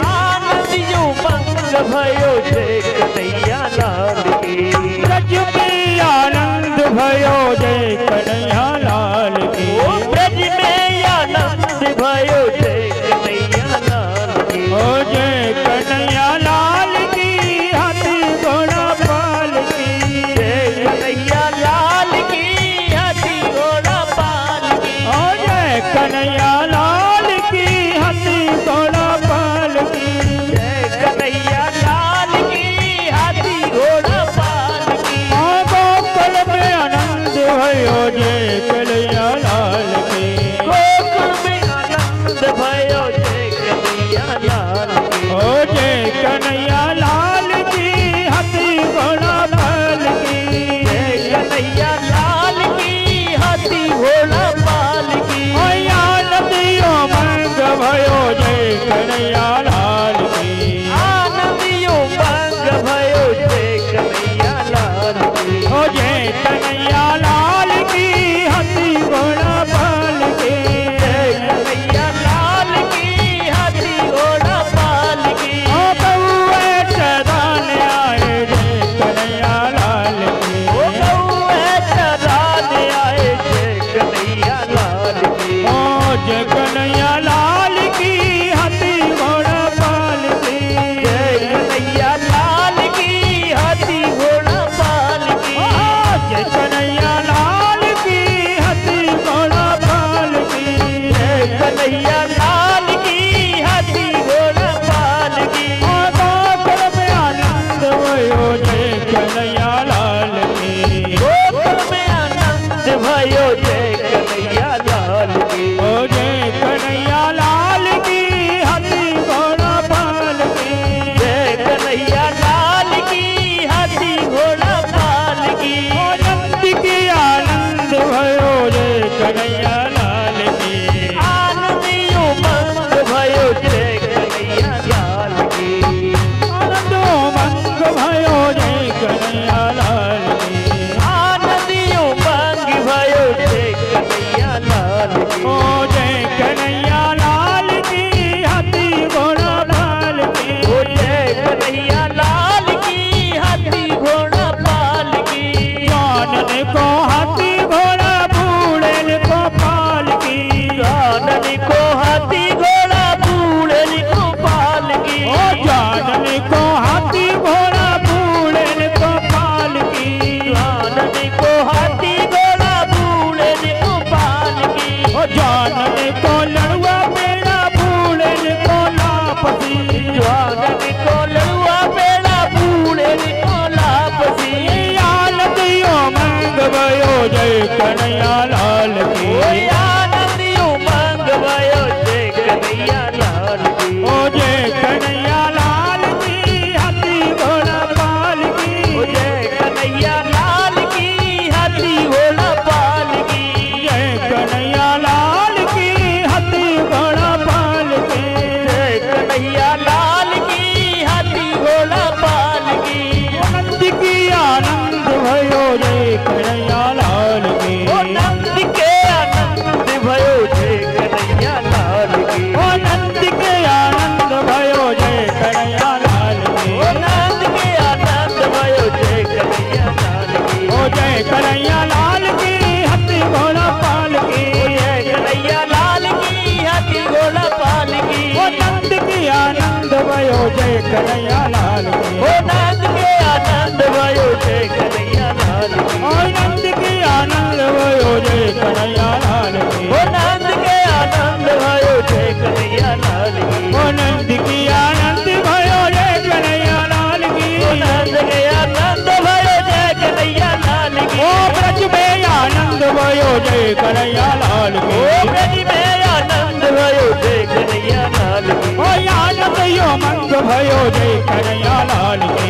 आनंद उमंग भयो जय कन्हैया लाल की। ब्रज में आनंद भयो जय कन्हैया लाल की। ओ ब्रज में आनंद भयो जय कन्हैया लाल की। ओ जय कन्हैया लाल की हाथी घोड़ा पाल की। जय कन्हैया लाल की हाथी घोड़ा पाल की। ओ जय कन्हैया लाल की हाथी घोड़ा पाल की। जय कन्हैया लाल की हाथी घोड़ा पाल की। ओ गोकुल में आनंद भयो जय कन्हैया लाल की। गोकुल में आनंद भयो जय कन्हैया लाल की। ओ जय कन्हैया लाल की हाथी घोड़ा पाल की। जय कन्हैया लाल की हाथी घोड़ा पाल की। ओ आनंद उमंग भयो जय कन्हैया लाल की। आनंद उमंग भयो जय कन्हैया लाल की। ओ जय कन्हैया लाल की हाथी घोड़ा पाल की। जय कन्हैया लाल की हाथी घोड़ा पाल की। ओ कौए चरान आए जय कन्हैया लाल की। ओ कौए चरान आए जय कन्हैया लाल की। ओ जय कन्हैया लाल की हाथी घोड़ा पाल की। जय कन्हैया लाल की हाथी घोड़ा पाल की। ओ जय कन्हैया लाल की हाथी घोड़ा पाल की। जय कन्हैया लाल की हाथी घोड़ा पाल की। ओ गोकुल में आनंद भयो जय कन्हैया लाल की। गोकुल में आनंद भयो जय कन्हैया लाल की। ओ जय कन्हैया लाल की हाथी घोड़ा पाल की। जय कन्हैया लाल की हाथी घोड़ा पाल की। ओ नंद की आनंद भयो जय कन्हैया लाल की। आनंद उमंग भयो जय कन्हैया लाल की। आनंद उमंग भयो जय कन्हैया लाल की। आनंद उमंग भयो जय कन्हैया लाल की। ओ जय कन्हैया लाल की हाथी घोड़ा पाल की। ओ जय कन्हैया लाल की हाथी घोड़ा पाल की। जानन को हाथी घोड़ा बूढ़न को पाल की। जानन को हाथी घोड़ा बूढ़न को पाल की। ओ जानन को हाथी घोड़ा बूढ़न को पाल की। जानन को हाथी घोड़ा बूढ़न को पाल की। ओ जानन को लड़ुआ बेड़ा बूढ़न को लापसी। जानन को लड़ुआ बेड़ा बूढ़न को लापसी। आनंद उमंग भयो जय कन्हैया लाल की। ओ आनंद उमंग भयो जय कन्हैया लाल की। ओ जय कन्हैया लाल की हाथी घोड़ा पाल की। ओ जय कन्हैया लाल की हाथी घोड़ा पाल की। जय कन्हैया लाल की हाथी घोड़ा पाल की। जय कन्हैया लाल की हाथी घोड़ा पाल की। नंद की आनंद भयो जय कन्हैया लाल की। ओ नंद के आनंद भयो जय कन्हैया लाल की। ओ नंद के आनंद भयो जय कन्हैया लाल की। ओ नंद के आनंद भयो जय कन्हैया लाल की। ओ जय कन्हैया लाल की हाथी घोड़ा पाल की। ओ जय कन्हैया लाल की हाथी घोड़ा पाल की। ओ नंद की आनंद भयो जय कन्हैया लाल की। ओ नंद के आनंद भयो जय कन्हैया लाल की। ओ नंद की आनंद भयो जय कन्हैया लाल की। ओ नंद के आनंद भयो जय कन्हैया लाल की। ओ नंद की आनंद भयो जय कन्हैया लाल की। ओ नंद के आनंद भयो जय कन्हैया लाल की। ओ ब्रज में आनंद भयो जय कन्हैया लाल की। ओ ब्रज में आनंद भयो जय उमंग भयो जय कन्हैया लाल की।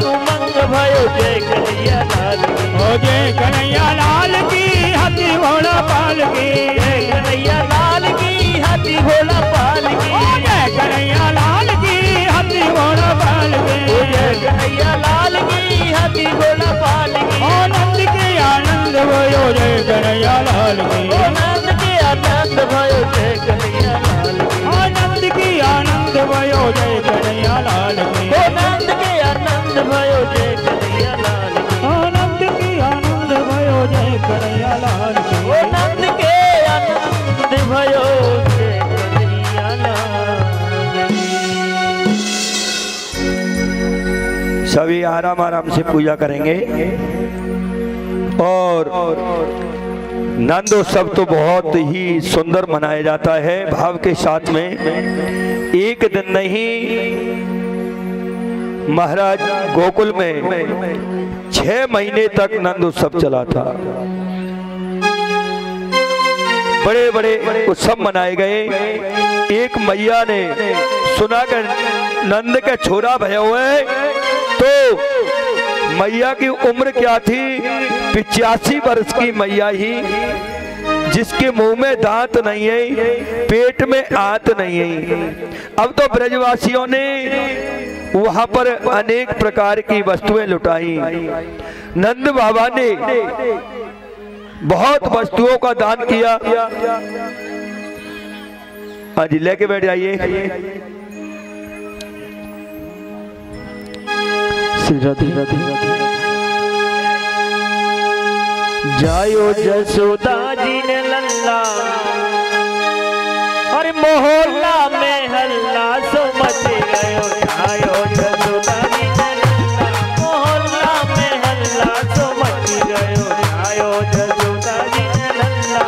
उमंग भयो जय कन्हैया लाल की। ओ जय कन्हैया लाल की हाथी घोड़ा पाल की। जय कन्हैया लाल की हाथी घोड़ा पाल की। जय कन्हैया लाल की हाथी घोड़ा पाल की। जय कन्हैया लाल की हाथी घोड़ा पाल की। आनंद के आनंद भयो जय कन्हैया लाल की। आनंद के आनंद भयो जय कन्हैया लाल की। आनंद की आनंद भयो जय कन्हैया लाल की। आनंद के आनंद भयो जय कन्हैया लाल की। आनंद की आनंद भयो जय कन्हैया लाल की। आनंद के आनंद भयो जय कन्हैया लाल की। सभी आराम आराम से पूजा करेंगे। और नंदोत्सव तो बहुत ही सुंदर मनाया जाता है भाव के साथ में। एक दिन नहीं, महाराज गोकुल में 6 महीने तक नंदोत्सव चला था। बड़े बड़े उत्सव मनाए गए। एक मैया ने सुना कि नंद का छोरा भया हुआ है, तो मैया की उम्र क्या थी? 85 वर्ष की मैया ही, जिसके मुंह में दांत नहीं है, पेट में आंत नहीं है। अब तो ब्रजवासियों ने वहां पर अनेक प्रकार की वस्तुएं लुटाई। नंद बाबा ने बहुत वस्तुओं का दान किया। हाँ जी, लेके बैठ जाइए। जायो जसोदा जी ने लल्ला, अरे मोहल्ला में हल्ला सो मच गयो। जायो जसोदा जी ने लल्ला, मोहल्ला में हल्ला सो मच गयो। जायो जसोदा जी ने लल्ला,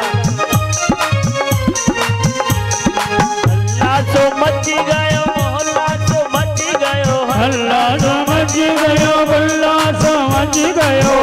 हल्ला सो मच गयो। मोहल्ला सो मच गयो। हल्ला सो मच गयो, हल्ला सो मच गयो।